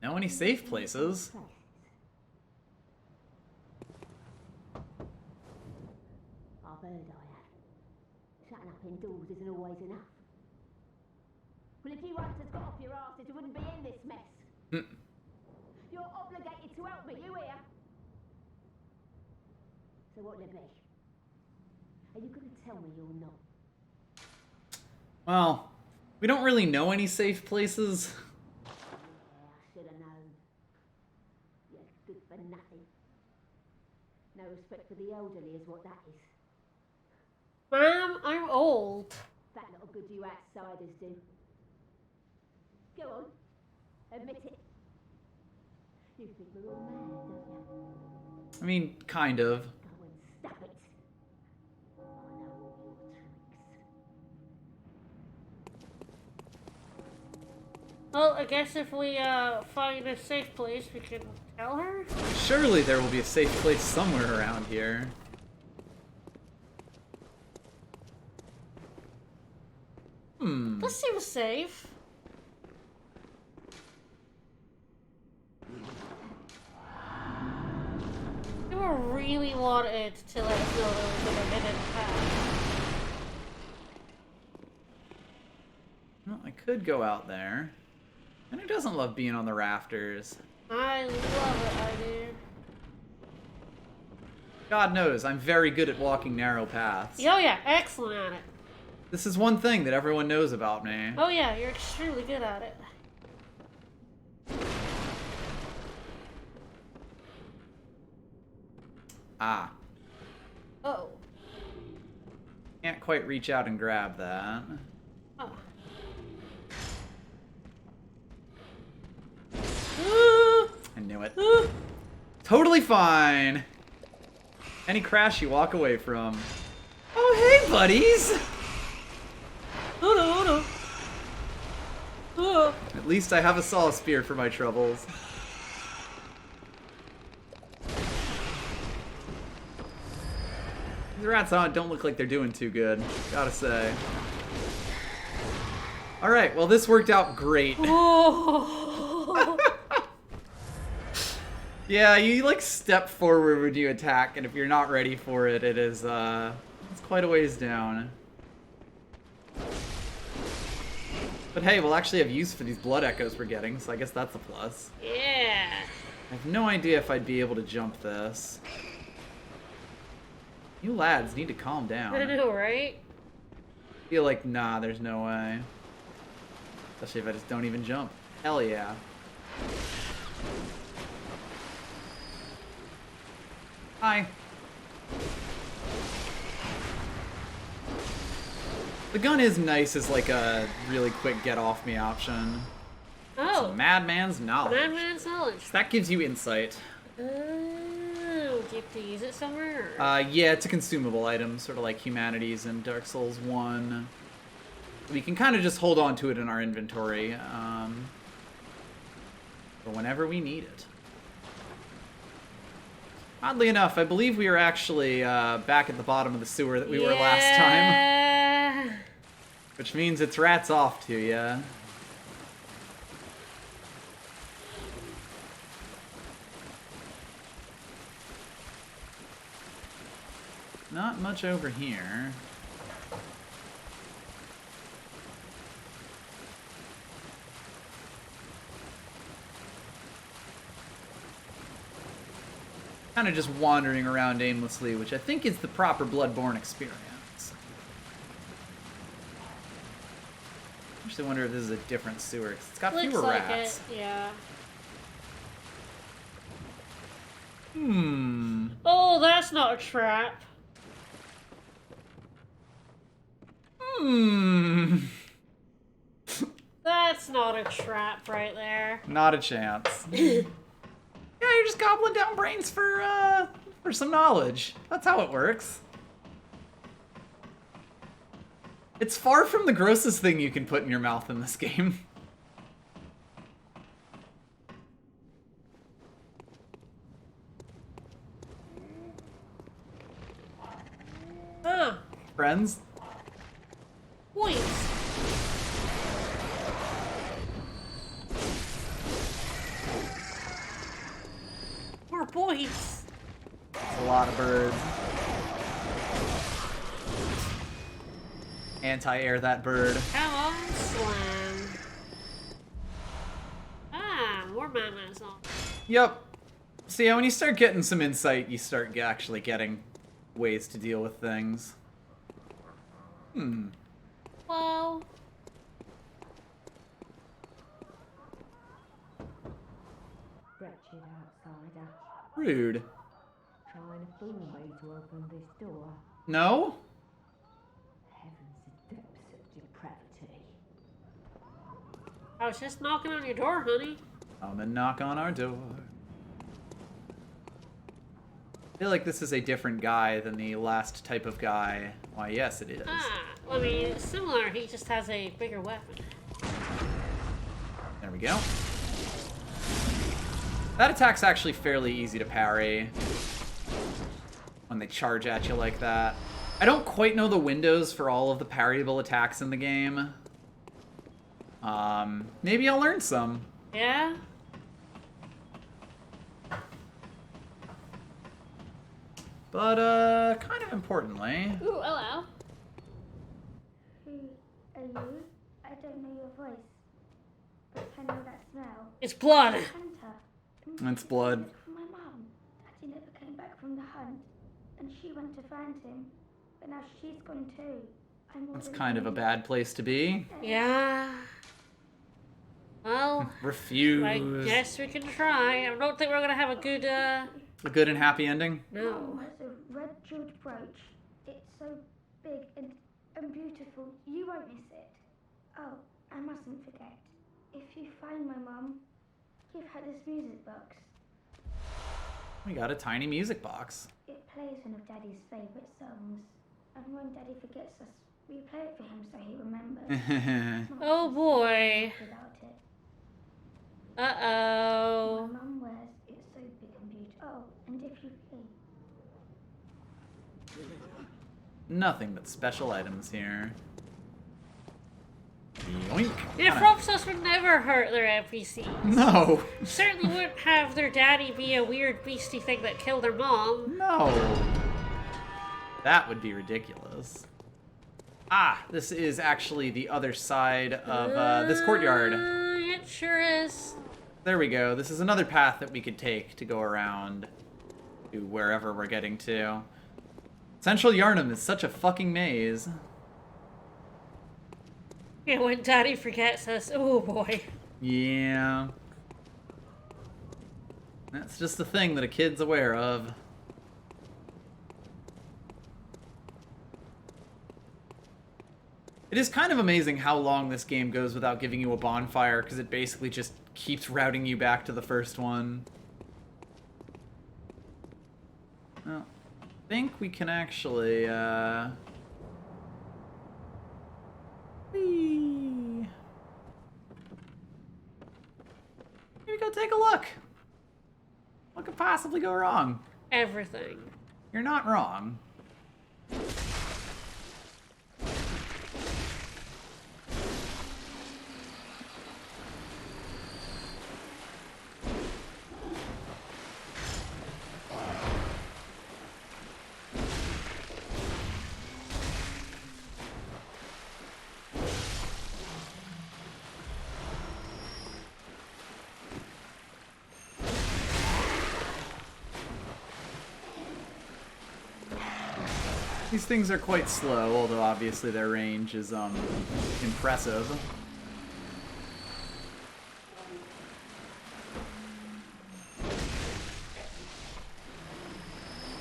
Know any safe places? I've heard I have. Shutting up indoors isn't always enough. Well, if you once had got off your asses, you wouldn't be in this mess. You're obligated to help me, you hear? So what'll it be? Are you going to tell me you're not? Well, we don't really know any safe places. Yeah, I should have known. You're good for nothing. No respect for the elderly is what that is. Ma'am, I'm old. That little good you outsiders do. Go on. Admit it. You think we're all mad, don't you? I mean, kind of. Go and stop it. I know all your tricks. Well, I guess if we find a safe place, we can tell her. Surely there will be a safe place somewhere around here. That seems safe. They were really wanted to let us know there was a hidden path. Well, I could go out there. And who doesn't love being on the rafters? I love it, I do. God knows, I'm very good at walking narrow paths. Oh yeah, excellent at it. This is one thing that everyone knows about me. Oh yeah, you're extremely good at it. Ah. Oh. Can't quite reach out and grab that. Oh. I knew it. Totally fine. Any crash you walk away from. Oh, hey, buddies! Oh no, oh no. At least I have a saw spear for my troubles. These rats don't look like they're doing too good, gotta say. Alright, well this worked out great. Oh. Yeah, you like step forward when you attack, and if you're not ready for it, it is it's quite a ways down. But hey, we'll actually have use for these blood echoes we're getting, so I guess that's a plus. Yeah. I have no idea if I'd be able to jump this. You lads need to calm down. I know, right? I feel like, nah, there's no way. Especially if I just don't even jump. Hell yeah. Hi. The gun is nice as like a really quick get-off-me option. Oh. Madman's knowledge. Madman's knowledge. That gives you insight. Oh, do you have to use it somewhere? Yeah, it's a consumable item, sort of like Humanities in Dark Souls 1. We can kind of just hold on to it in our inventory for whenever we need it. Oddly enough, I believe we were actually back at the bottom of the sewer that we were last time. Which means it's rats off to ya. Not much over here. Kind of just wandering around aimlessly, which I think is the proper Bloodborne experience. I actually wonder if this is a different sewer, 'cause it's got Looks fewer like rats. it, yeah. Oh, that's not a trap. That's not a trap right there. Not a chance. Yeah, you're just gobbling down brains for some knowledge. That's how it works. It's far from the grossest thing you can put in your mouth in this game. Friends? Points. More points. That's a lot of birds. Anti-air that bird. Come on, Slam. Ah, more madman's on. Yep. So yeah, when you start getting some insight, you start actually getting ways to deal with things. Well. Wretched outsider. Rude. Trying to fool me to open this door. No? Heavens, the depths of depravity. I was just knocking on your door, honey. Come and knock on our door. I feel like this is a different guy than the last type of guy. Why, yes, it is. Ah, I mean, it's similar. He just has a bigger weapon. There we go. That attack's actually fairly easy to parry when they charge at you like that. I don't quite know the windows for all of the parryable attacks in the game. Maybe I'll learn some. Yeah? But, kind of importantly... Ooh, hello. Who are you? I don't know your voice. But I know that smell. It's blood. Hunter. It's blood. My mum. Daddy never came back from the hunt. And she went to find him. But now she's gone too. That's kind of a bad place to be. Yeah. Well, Refuse. I guess we can try. I don't think we're gonna have a good, A good and happy ending? No. Mum has a red jeweled brooch. It's so big and beautiful. You won't miss it. Oh, I mustn't forget. If you find my mum, give her this music box. We got a tiny music box. It plays one of Daddy's favourite songs. And when Daddy forgets us, we play it for him so he remembers. Oh boy. Without it. Uh-oh. My mum wears it so big and beautiful. Oh, and if you please. Nothing but special items here. Yoink. Yeah, Frobsos would never hurt their NPCs. No. Certainly wouldn't have their daddy be a weird beastie thing that killed their mom. No. That would be ridiculous. Ah, this is actually the other side of this courtyard. It sure is. There we go. This is another path that we could take to go around to wherever we're getting to. Central Yarnum is such a fucking maze. Yeah, when Daddy forgets us, oh boy. Yeah. That's just the thing that a kid's aware of. It is kind of amazing how long this game goes without giving you a bonfire, because it basically just keeps routing you back to the first one. Well, I think we can actually, whee. Maybe go take a look. What could possibly go wrong? Everything. You're not wrong. These things are quite slow, although obviously their range is impressive.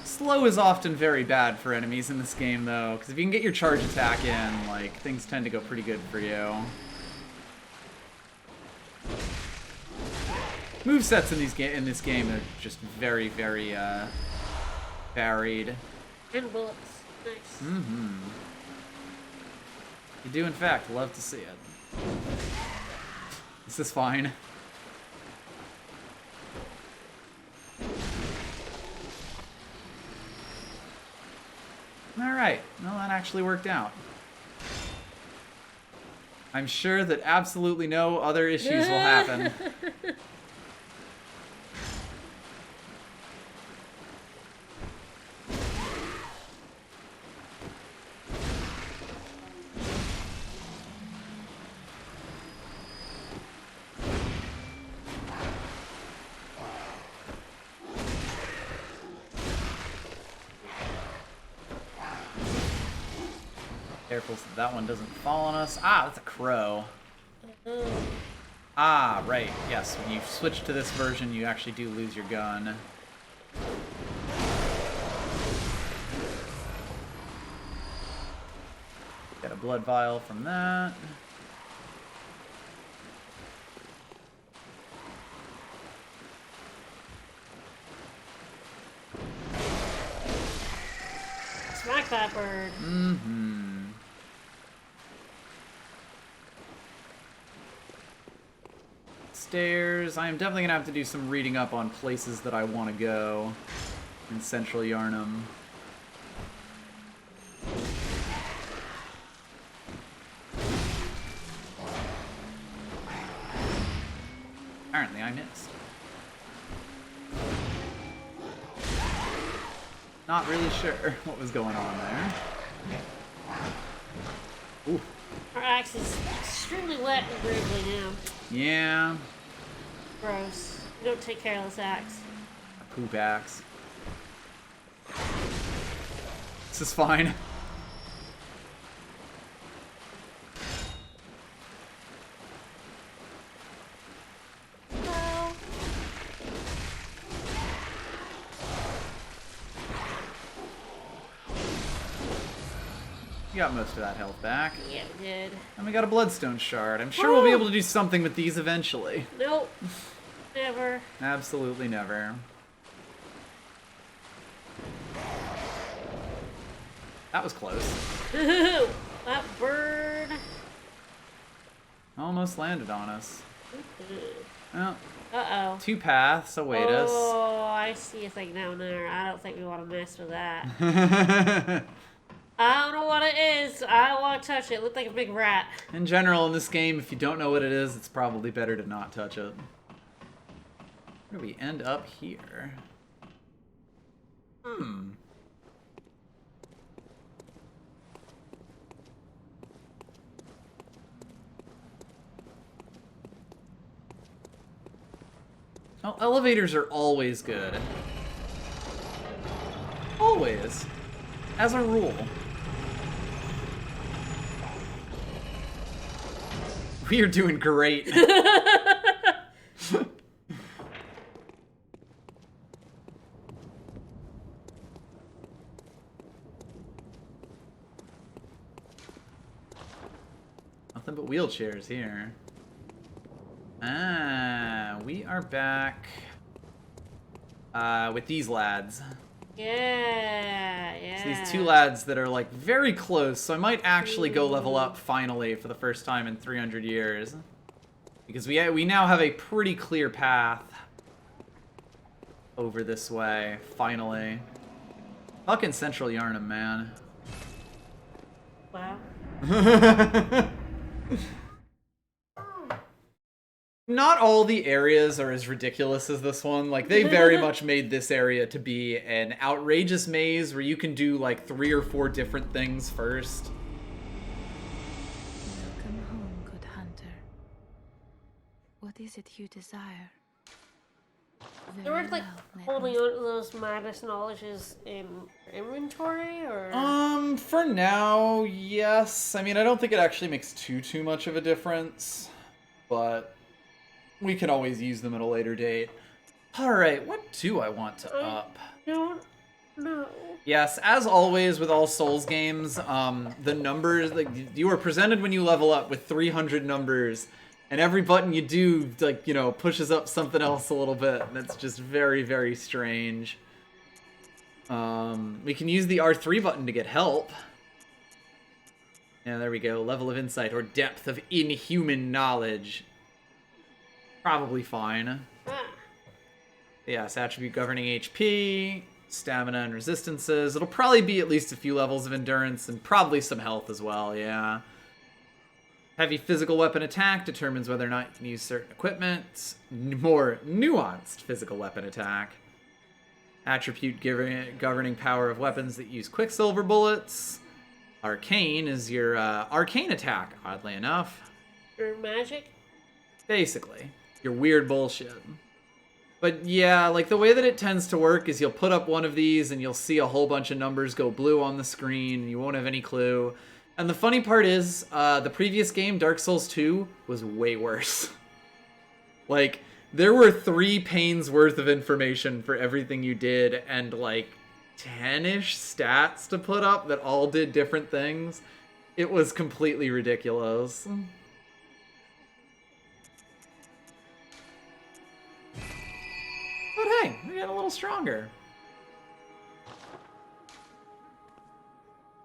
Slow is often very bad for enemies in this game, though, because if you can get your charge attack in, like, things tend to go pretty good for you. Movesets in this game are just very, very varied. And bullets. Nice. Mm-hmm. You do, in fact, love to see it. This is fine. Alright, well, that actually worked out. I'm sure that absolutely no other issues will happen. Careful so that one doesn't fall on us. Ah, that's a crow. Ah, right. Yes, when you switch to this version, you actually do lose your gun. Get a blood vial from that. Smack that bird. Mm-hmm. Stairs. I am definitely gonna have to do some reading up on places that I want to go in Central Yarnum. Apparently I missed. Not really sure what was going on there. Ooh. Our axe is extremely wet and gribbly now. Yeah. Gross. You don't take care of this axe. A poop axe. This is fine. Well, You got most of that health back. yeah, we did. And we got a Bloodstone Shard. I'm sure we'll be able to do something with these eventually. Nope. Never. Absolutely never. That was close. That bird. Almost landed on us. Well, Uh-oh. 2 paths await us. Oh, I see a thing down there. I don't think we want to mess with that. I don't know what it is. I don't want to touch it. It looked like a big rat. In general, in this game, if you don't know what it is, it's probably better to not touch it. Where do we end up here? Hmm. Oh, elevators are always good. Always. As a rule. We are doing great. Nothing but wheelchairs here. Ah, we are back with these lads. Yeah. So these 2 lads that are like very close, so I might actually go level up finally for the first time in 300 years. Because we now have a pretty clear path over this way, finally. Fucking Central Yarnum, man. Wow. Not all the areas are as ridiculous as this one. Like, they very much made this area to be an outrageous maze where you can do, like, 3 or 4 different things first. Welcome home, good hunter. What is it you desire? You weren't like Very well, holding Necros. on to those madness knowledges in your inventory, or For now, yes. I mean, I don't think it actually makes too much of a difference, but we can always use them at a later date. Alright, what do I want to up? don't know. Yes, as always with all Souls games, the numbers, like, you are presented when you level up with 300 numbers, and every button you do, like, you know, pushes up something else a little bit, and it's just very, very strange. We can use the R3 button to get help. Yeah, there we go. Level of insight or depth of inhuman knowledge. Probably fine. Yes, attribute governing HP, stamina and resistances. It'll probably be at least a few levels of endurance and probably some health as well, yeah. Heavy physical weapon attack determines whether or not you can use certain equipment. More nuanced physical weapon attack. Attribute governing power of weapons that use quicksilver bullets. Arcane is your arcane attack, oddly enough. Or magic? Basically. Your weird bullshit. But yeah, like the way that it tends to work is you'll put up one of these and you'll see a whole bunch of numbers go blue on the screen and you won't have any clue. And the funny part is, the previous game, Dark Souls 2, was way worse. Like, there were 3 panes worth of information for everything you did and like 10-ish stats to put up that all did different things. It was completely ridiculous. But hey, we got a little stronger.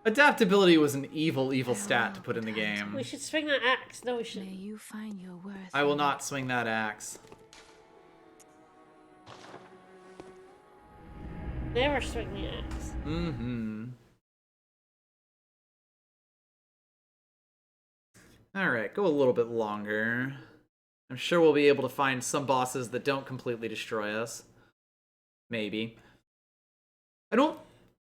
Adaptability was an evil stat to put in the game. We should swing that axe. No, we should. May you find your worth. I will not swing that axe. Never swing the axe. Mm-hmm. Alright, go a little bit longer. I'm sure we'll be able to find some bosses that don't completely destroy us. Maybe. I don't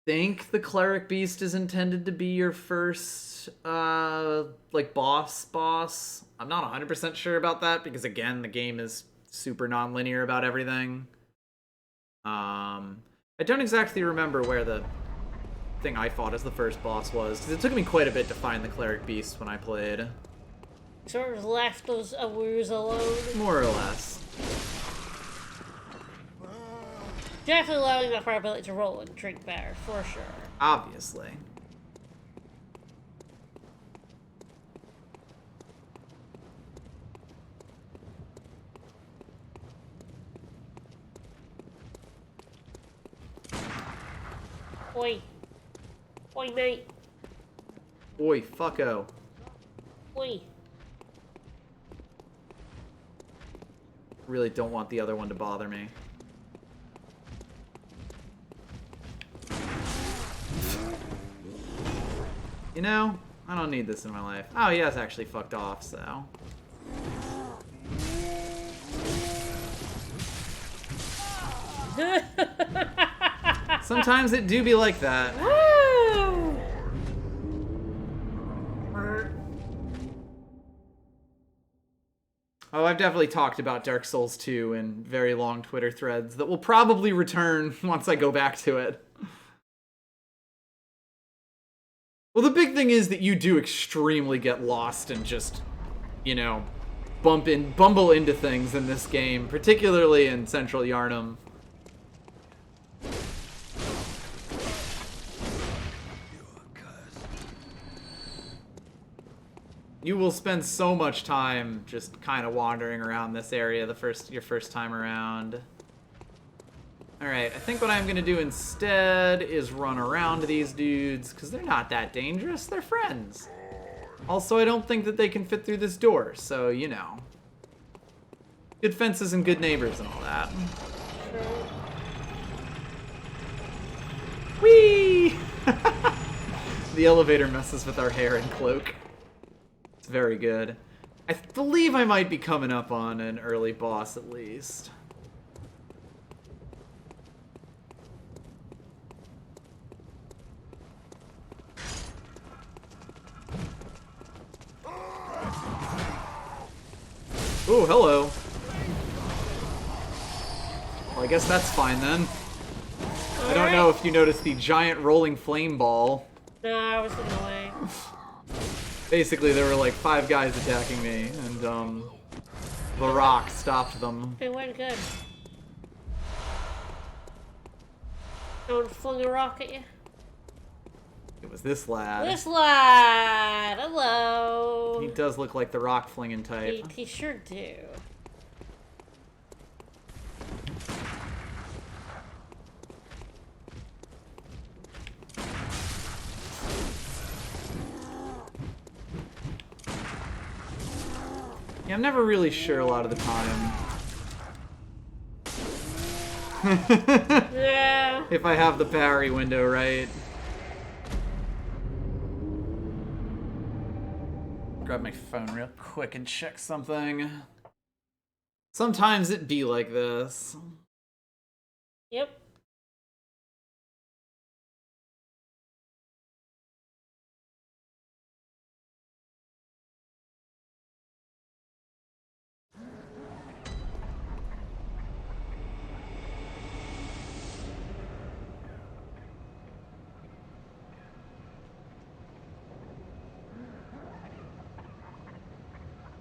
think the Cleric Beast is intended to be your first, like, boss. I'm not 100% sure about that, because, again, the game is super non-linear about everything. I don't exactly remember where the thing I fought as the first boss was, because it took me quite a bit to find the Cleric Beast when I played. Sort of left those awoos alone. More or less. Definitely allowing up our ability to roll and drink better, for sure. Obviously. Oi. Oi, mate. Oi, fucko. Oi. Really don't want the other one to bother me. You know, I don't need this in my life. Oh, he has actually fucked off, so. Sometimes it do be like that. Woo! Oh, I've definitely talked about Dark Souls 2 in very long Twitter threads that will probably return once I go back to it. Well, the big thing is that you do extremely get lost and just, you know, bumble into things in this game, particularly in Central Yharnam. You will spend so much time just kind of wandering around this area your first time around. Alright, I think what I'm going to do instead is run around these dudes, because they're not that dangerous, they're friends. Also, I don't think that they can fit through this door, so, you know. Good fences and good neighbors and all that. Whee! The elevator messes with our hair and cloak. It's very good. I believe I might be coming up on an early boss at least. Ooh, hello. Well, I guess that's fine then. I don't know if you noticed the giant rolling flame ball. No, I was in the way. Basically, there were like 5 guys attacking me, and the rock stopped them. It went good. Someone flung a rock at you? It was this lad. This lad! Hello! He does look like the rock flinging type. He sure do. Yeah, I'm never really sure a lot of the time. Yeah. If I have the parry window right. Grab my phone real quick and check something. Sometimes it be like this. Yep.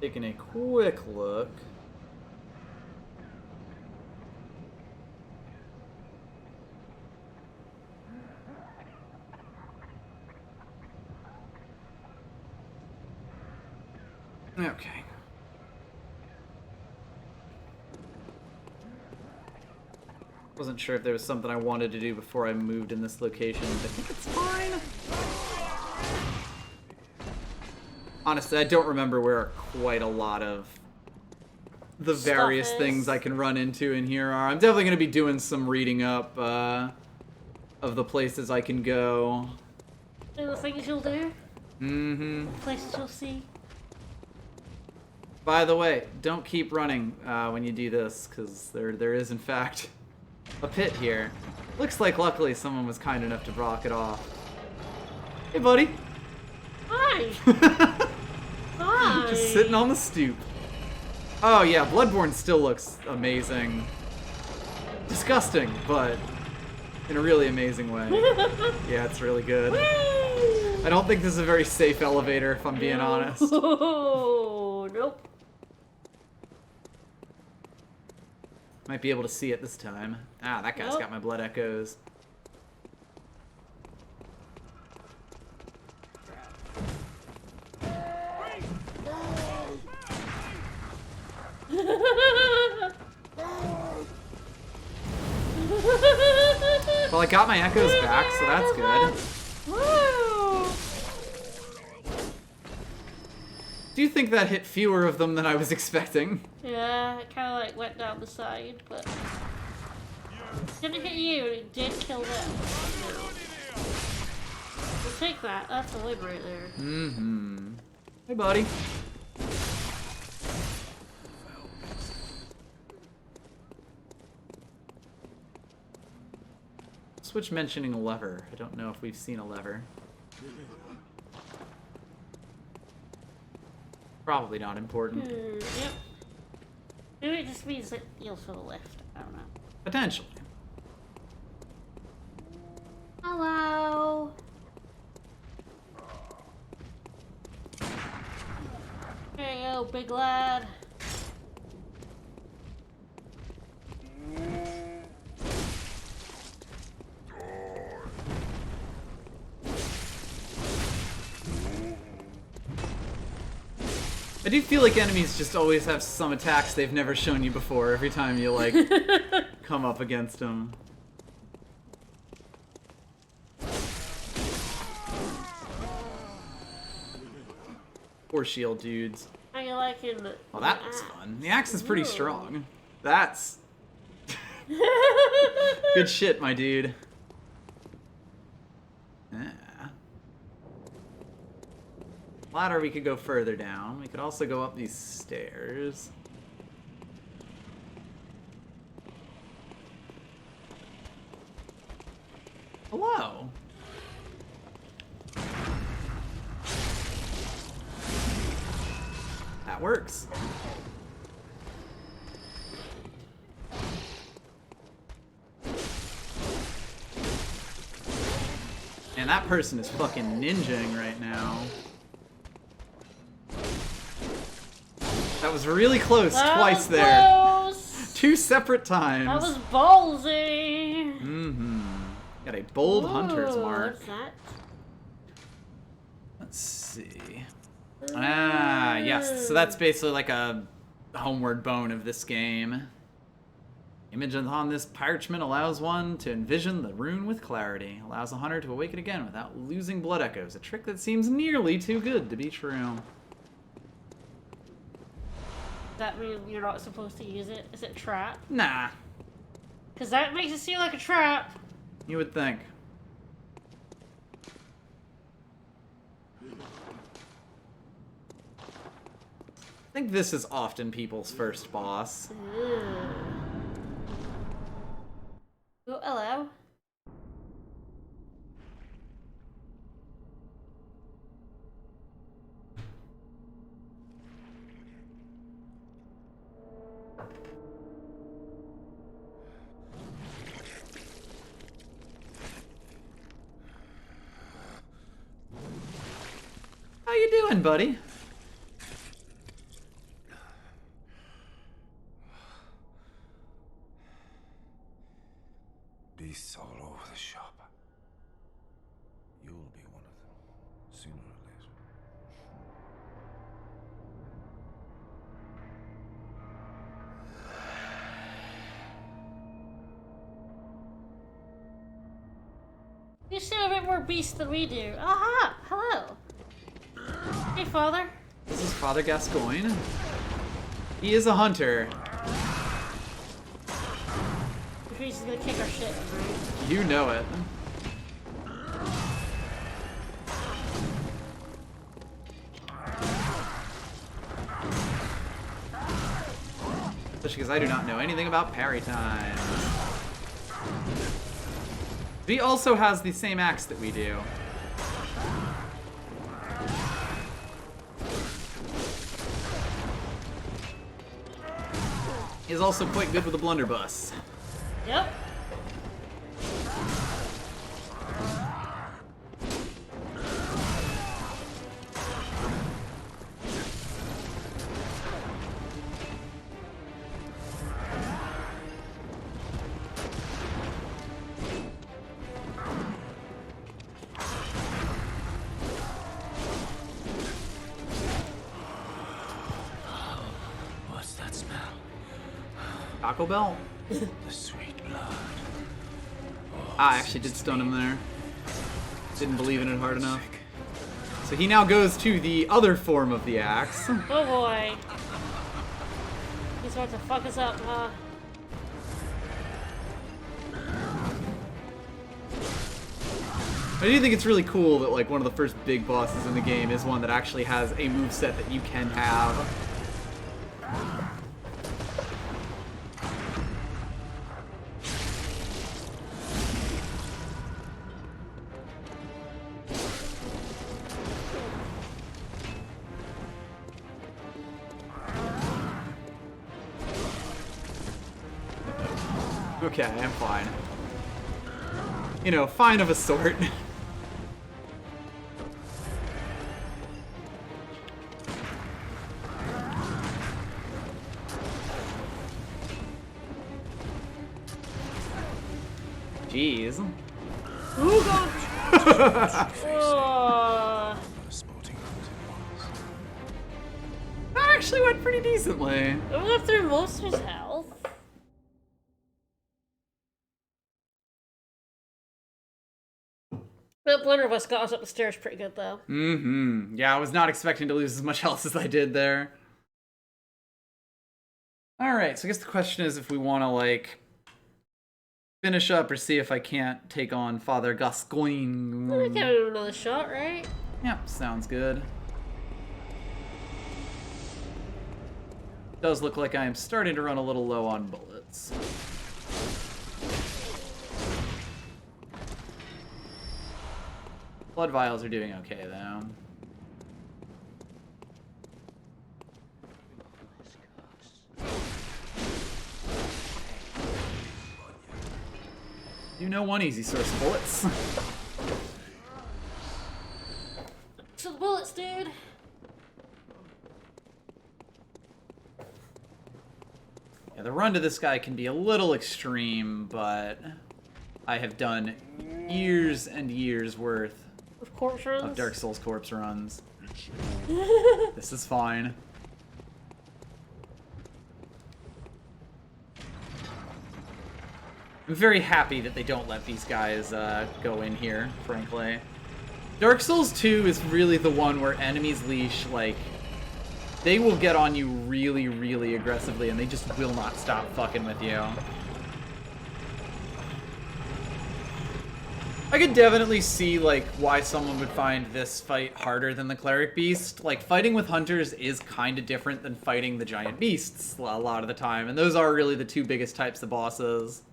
Taking a quick look. Okay. Wasn't sure if there was something I wanted to do before I moved in this location, but I think it's fine. Honestly, I don't remember where quite a lot of the various things I can run into in here are. I'm definitely going to be doing some reading up of the places I can go. And the things you'll do? Mm-hmm. Places you'll see? By the way, don't keep running when you do this, because there is, in fact, a pit here. Looks like, luckily, someone was kind enough to block it off. Hey, buddy. Hi. Hi. Just sitting on the stoop. Oh, yeah, Bloodborne still looks amazing. Disgusting, but in a really amazing way. Yeah, it's really good. I don't think this is a very safe elevator, if I'm being honest. Oh, nope. Might be able to see it this time. Ah, that guy's got my blood echoes. Well, I got my echoes back, so that's good. Woo! Do you think that hit fewer of them than I was expecting? Yeah, it kind of like went down the side, but it didn't hit you, and it did kill them. We'll take that. That's a win right there. Mm-hmm. Hey, buddy. Switch mentioning a lever. I don't know if we've seen a lever. Probably not important. Yep. Maybe it just means that you'll feel a lift. I don't know. Potentially. Hello. There you go, big lad. I do feel like enemies just always have some attacks they've never shown you before every time you, like, come up against them. Poor shield dudes. How you liking the Well, that was fun. The axe is pretty strong. That's... good shit, my dude. Yeah. Ladder, we could go further down. We could also go up these stairs. Hello. That works. And that person is fucking ninjaing right now. That was really close, twice there. Close. 2 separate times. That was ballsy. Mm-hmm. Got a bold hunter's mark. What's that? Let's see. Ah, yes. So that's basically like a homeward bone of this game. Image on this parchment allows one to envision the rune with clarity. Allows a hunter to awaken again without losing blood echoes. A trick that seems nearly too good to be true. Does that mean you're not supposed to use it? Is it a trap? Nah, Because that makes it seem like a trap. you would think. I think this is often people's first boss. Oh, hello. How you doing, buddy? Beasts all over the shop. You'll be one of them, sooner or later. You seem a bit more beast than we do. Aha! Hello. Hey, father. This is Father Gascoigne. He is a hunter. Which means he's gonna kick our shit, right? You know it. Especially because I do not know anything about parry time. He also has the same axe that we do. He's also quite good with a blunderbuss. Yep. What's that smell? Taco Bell? The sweet blood. I actually did stun him there. Didn't believe in it hard enough. So he now goes to the other form of the axe. Oh boy. He's about to fuck us up, huh? I do think it's really cool that like one of the first big bosses in the game is one that actually has a moveset that you can have. Okay, I'm fine. You know, fine of a sort. Jeez. Oh god! Oh. That actually went pretty decently. We went through most of his health. That blunderbuss got us up the stairs pretty good, though. Mm-hmm. Yeah, I was not expecting to lose as much health as I did there. Alright, so I guess the question is if we want to, like, finish up or see if I can't take on Father Gascoigne. We can do another shot, right? Yep, sounds good. Does look like I am starting to run a little low on bullets. Blood vials are doing okay, though. You know one easy source of bullets. To the bullets, dude. Yeah, the run to this guy can be a little extreme, but I have done years and years worth Of corpse runs? of Dark Souls corpse runs. This is fine. I'm very happy that they don't let these guys go in here, frankly. Dark Souls 2 is really the one where enemies leash, like, they will get on you really, really aggressively, and they just will not stop fucking with you. I could definitely see, like, why someone would find this fight harder than the Cleric Beast. Like, fighting with hunters is kind of different than fighting the giant beasts a lot of the time, and those are really the two biggest types of bosses.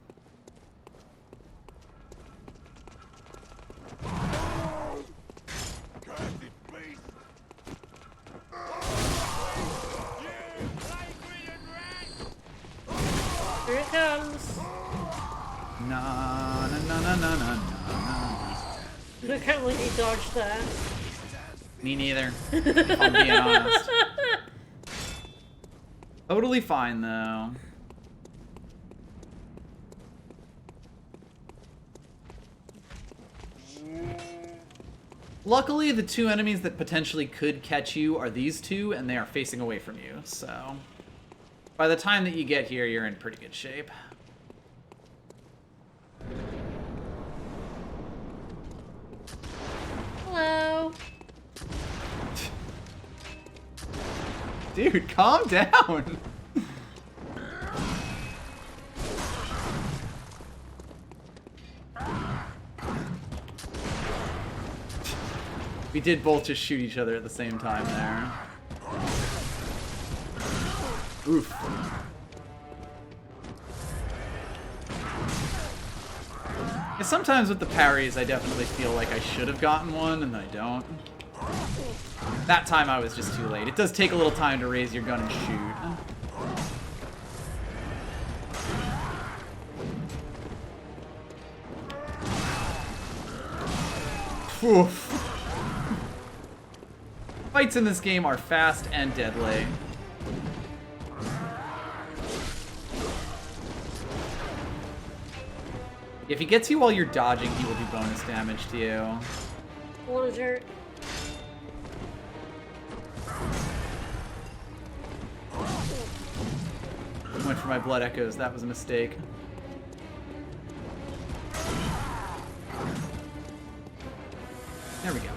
Here it comes. Na na na na na na na. I can't believe he dodged that. Me neither, if I'm being honest. Totally fine, though. Luckily, the two enemies that potentially could catch you are these two, and they are facing away from you, so by the time that you get here, you're in pretty good shape. Hello. Dude, calm down! We did both just shoot each other at the same time there. Oof. Sometimes with the parries, I definitely feel like I should have gotten one, and I don't. That time I was just too late. It does take a little time to raise your gun and shoot. Oof. Fights in this game are fast and deadly. If he gets you while you're dodging, he will do bonus damage to you. What is it? Went for my blood echoes. That was a mistake. There we go.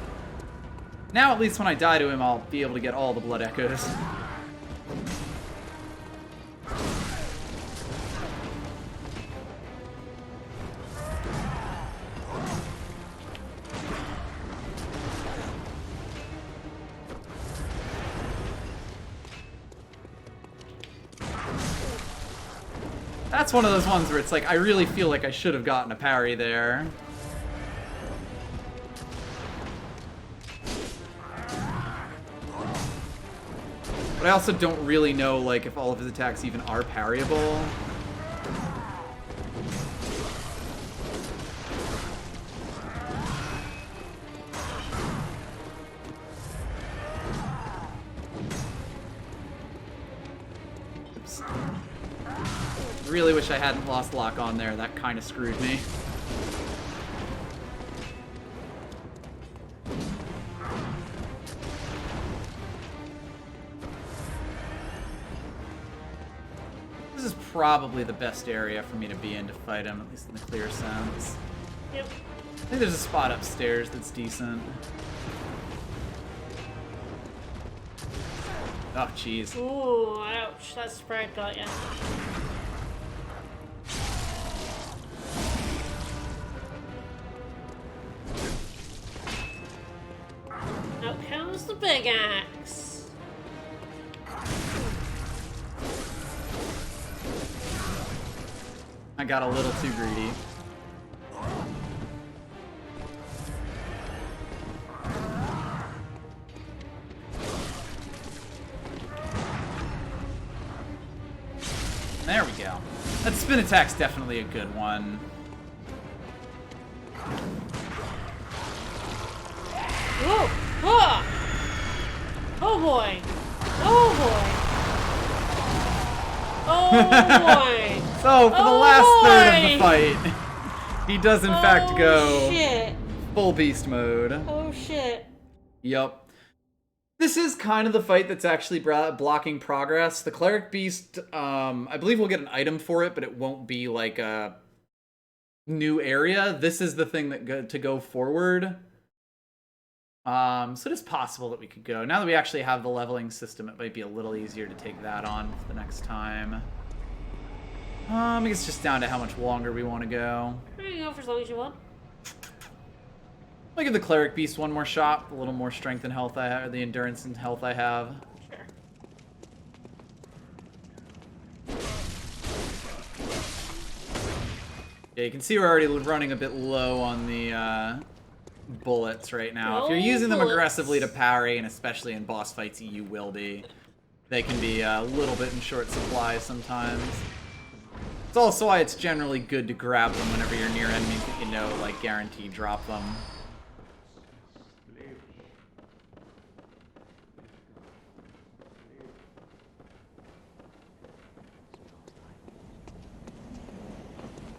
Now, at least when I die to him, I'll be able to get all the blood echoes. That's one of those ones where it's like, I really feel like I should have gotten a parry there. But I also don't really know, like, if all of his attacks even are parryable. Oops. Really wish I hadn't lost lock on there. That kind of screwed me. This is probably the best area for me to be in to fight him, at least in the clear sense. Yep. I think there's a spot upstairs that's decent. Oh, jeez. Ooh, ouch. That spread got ya. Out comes the big axe. I got a little too greedy. There we go. That spin attack's definitely a good one. Whoa! Ah! Oh boy! Oh boy! Oh boy! So, for the last third of the fight, he does in fact go shit. full beast mode. Oh shit. Yup. This is kind of the fight that's actually blocking progress. The Cleric Beast, I believe we'll get an item for it, but it won't be like a new area. This is the thing that to go forward. So it is possible that we could go. Now that we actually have the leveling system, it might be a little easier to take that on for the next time. I guess it's just down to how much longer we want to go. There you go for as long as you want. I'll give the Cleric Beast one more shot. A little more strength and health I have, or the endurance and health I have. Sure. Yeah, you can see we're already running a bit low on the bullets right now. If you're using them aggressively to parry, and especially in boss fights, you will be. They can be a little bit in short supply sometimes. It's also why it's generally good to grab them whenever you're near enemies that you know, like, guaranteed drop them.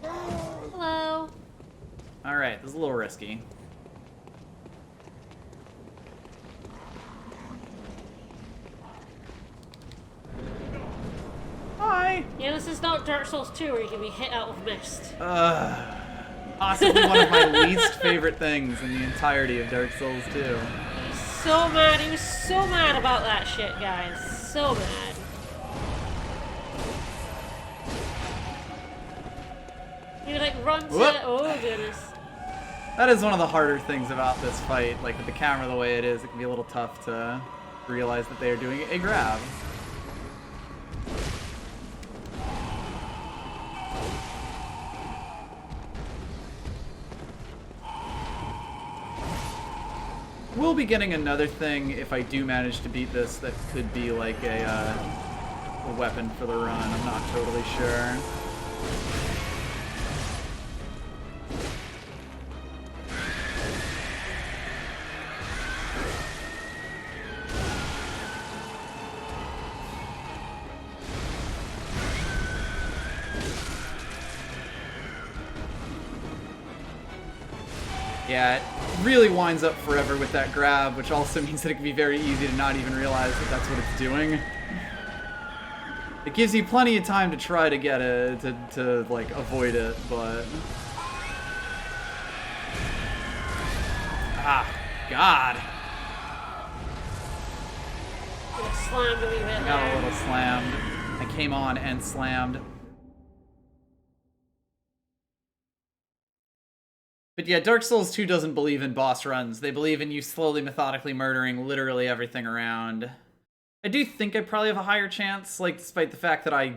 Hello. Alright, this is a little risky. Hi! Yeah, this is not Dark Souls 2 where you can be hit out with mist. Possibly one of my least favorite things in the entirety of Dark Souls 2. So mad. He was so mad about that shit, guys. So mad. He would like run to... Whoop. Oh, goodness. That is one of the harder things about this fight. Like, with the camera the way it is, it can be a little tough to realize that they are doing a grab. We'll be getting another thing if I do manage to beat this that could be like a weapon for the run. I'm not totally sure. Yeah, it really winds up forever with that grab, which also means that it can be very easy to not even realize that that's what it's doing. It gives you plenty of time to try to get it, to like, avoid it, but... Ah, God. Slammed a wee bit I got there. a little slammed. I came on and slammed. But yeah, Dark Souls 2 doesn't believe in boss runs. They believe in you slowly, methodically murdering literally everything around. I do think I probably have a higher chance, like, despite the fact that I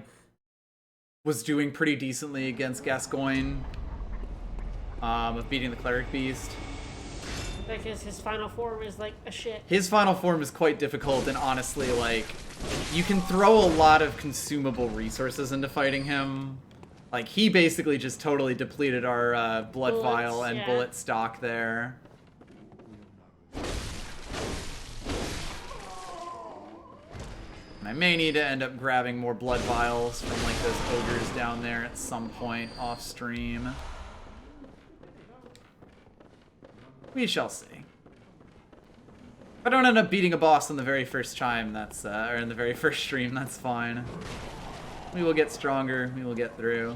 was doing pretty decently against Gascoigne, of beating the Cleric Beast. Because his final form is like a shit. His final form is quite difficult, and honestly, like, you can throw a lot of consumable resources into fighting him. Like, he basically just totally depleted our blood Bullets, vial and yeah. bullet stock there. And I may need to end up grabbing more blood vials from, like, those ogres down there at some point off stream. We shall see. If I don't end up beating a boss on the very first time, that's, or in the very first stream, that's fine. We will get stronger, we will get through.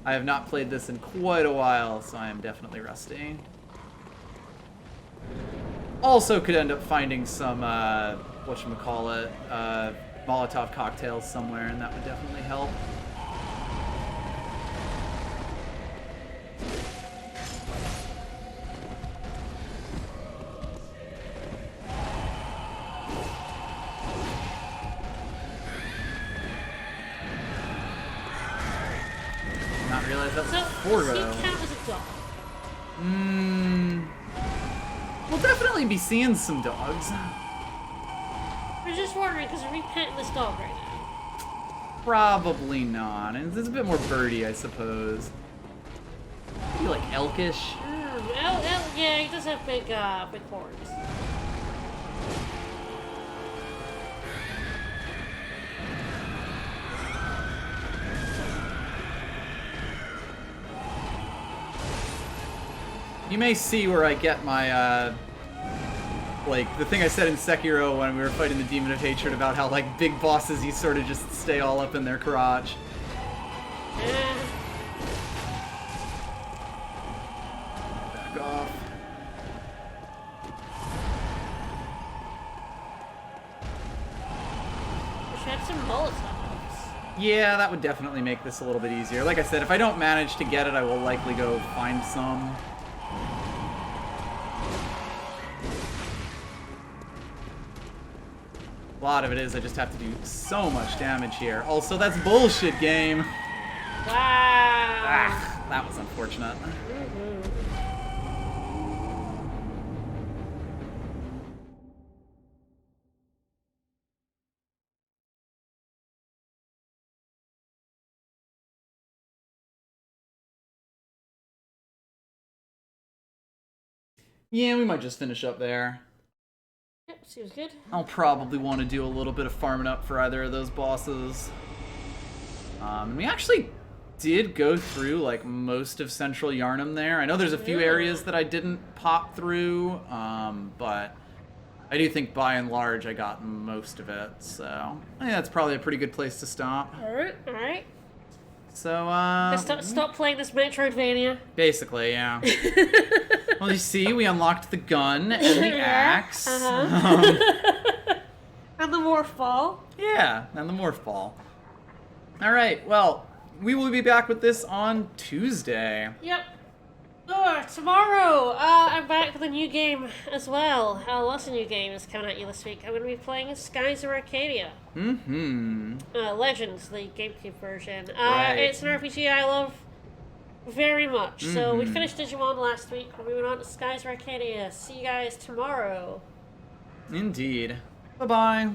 I have not played this in quite a while, so I am definitely rusty. Also could end up finding some, whatchamacallit, Molotov cocktails somewhere, and that would definitely help. Not realize that's So, four does he though. count as a dog? We'll definitely be seeing some dogs. I'm just wondering, because are we petting this dog right now? Probably not. And it's a bit more birdie, I suppose. Maybe like elkish. Yeah, he does have big horns. You may see where I get my, like, the thing I said in Sekiro when we were fighting the Demon of Hatred about how, like, big bosses, you sort of just stay all up in their crotch. Back off. We should have some Molotovs. Yeah, that would definitely make this a little bit easier. Like I said, if I don't manage to get it, I will likely go find some. A lot of it is I just have to do so much damage here. Also, that's bullshit, game. Wow. Ah, that was unfortunate. Yeah, we might just finish up there. Yep, seems good. I'll probably want to do a little bit of farming up for either of those bosses. We actually did go through, like, most of Central Yharnam there. I know there's a few areas that I didn't pop through, but I do think by and large I got most of it, so I think that's probably a pretty good place to stop. Alright. So, Stop playing this Metroidvania. basically, yeah. Well, you see, we unlocked the gun and the axe. And the morph ball. Yeah, and the morph ball. Alright, well, we will be back with this on Tuesday. Yep. Tomorrow, I'm back with a new game as well. Lots of new games coming at you this week. I'm going to be playing Skies of Arcadia. Mm-hmm. Legends, the GameCube version. Right. It's an RPG I love. very much. So we finished Digimon last week. We went on to Skies of Arcadia. See you guys tomorrow. Indeed. Bye-bye.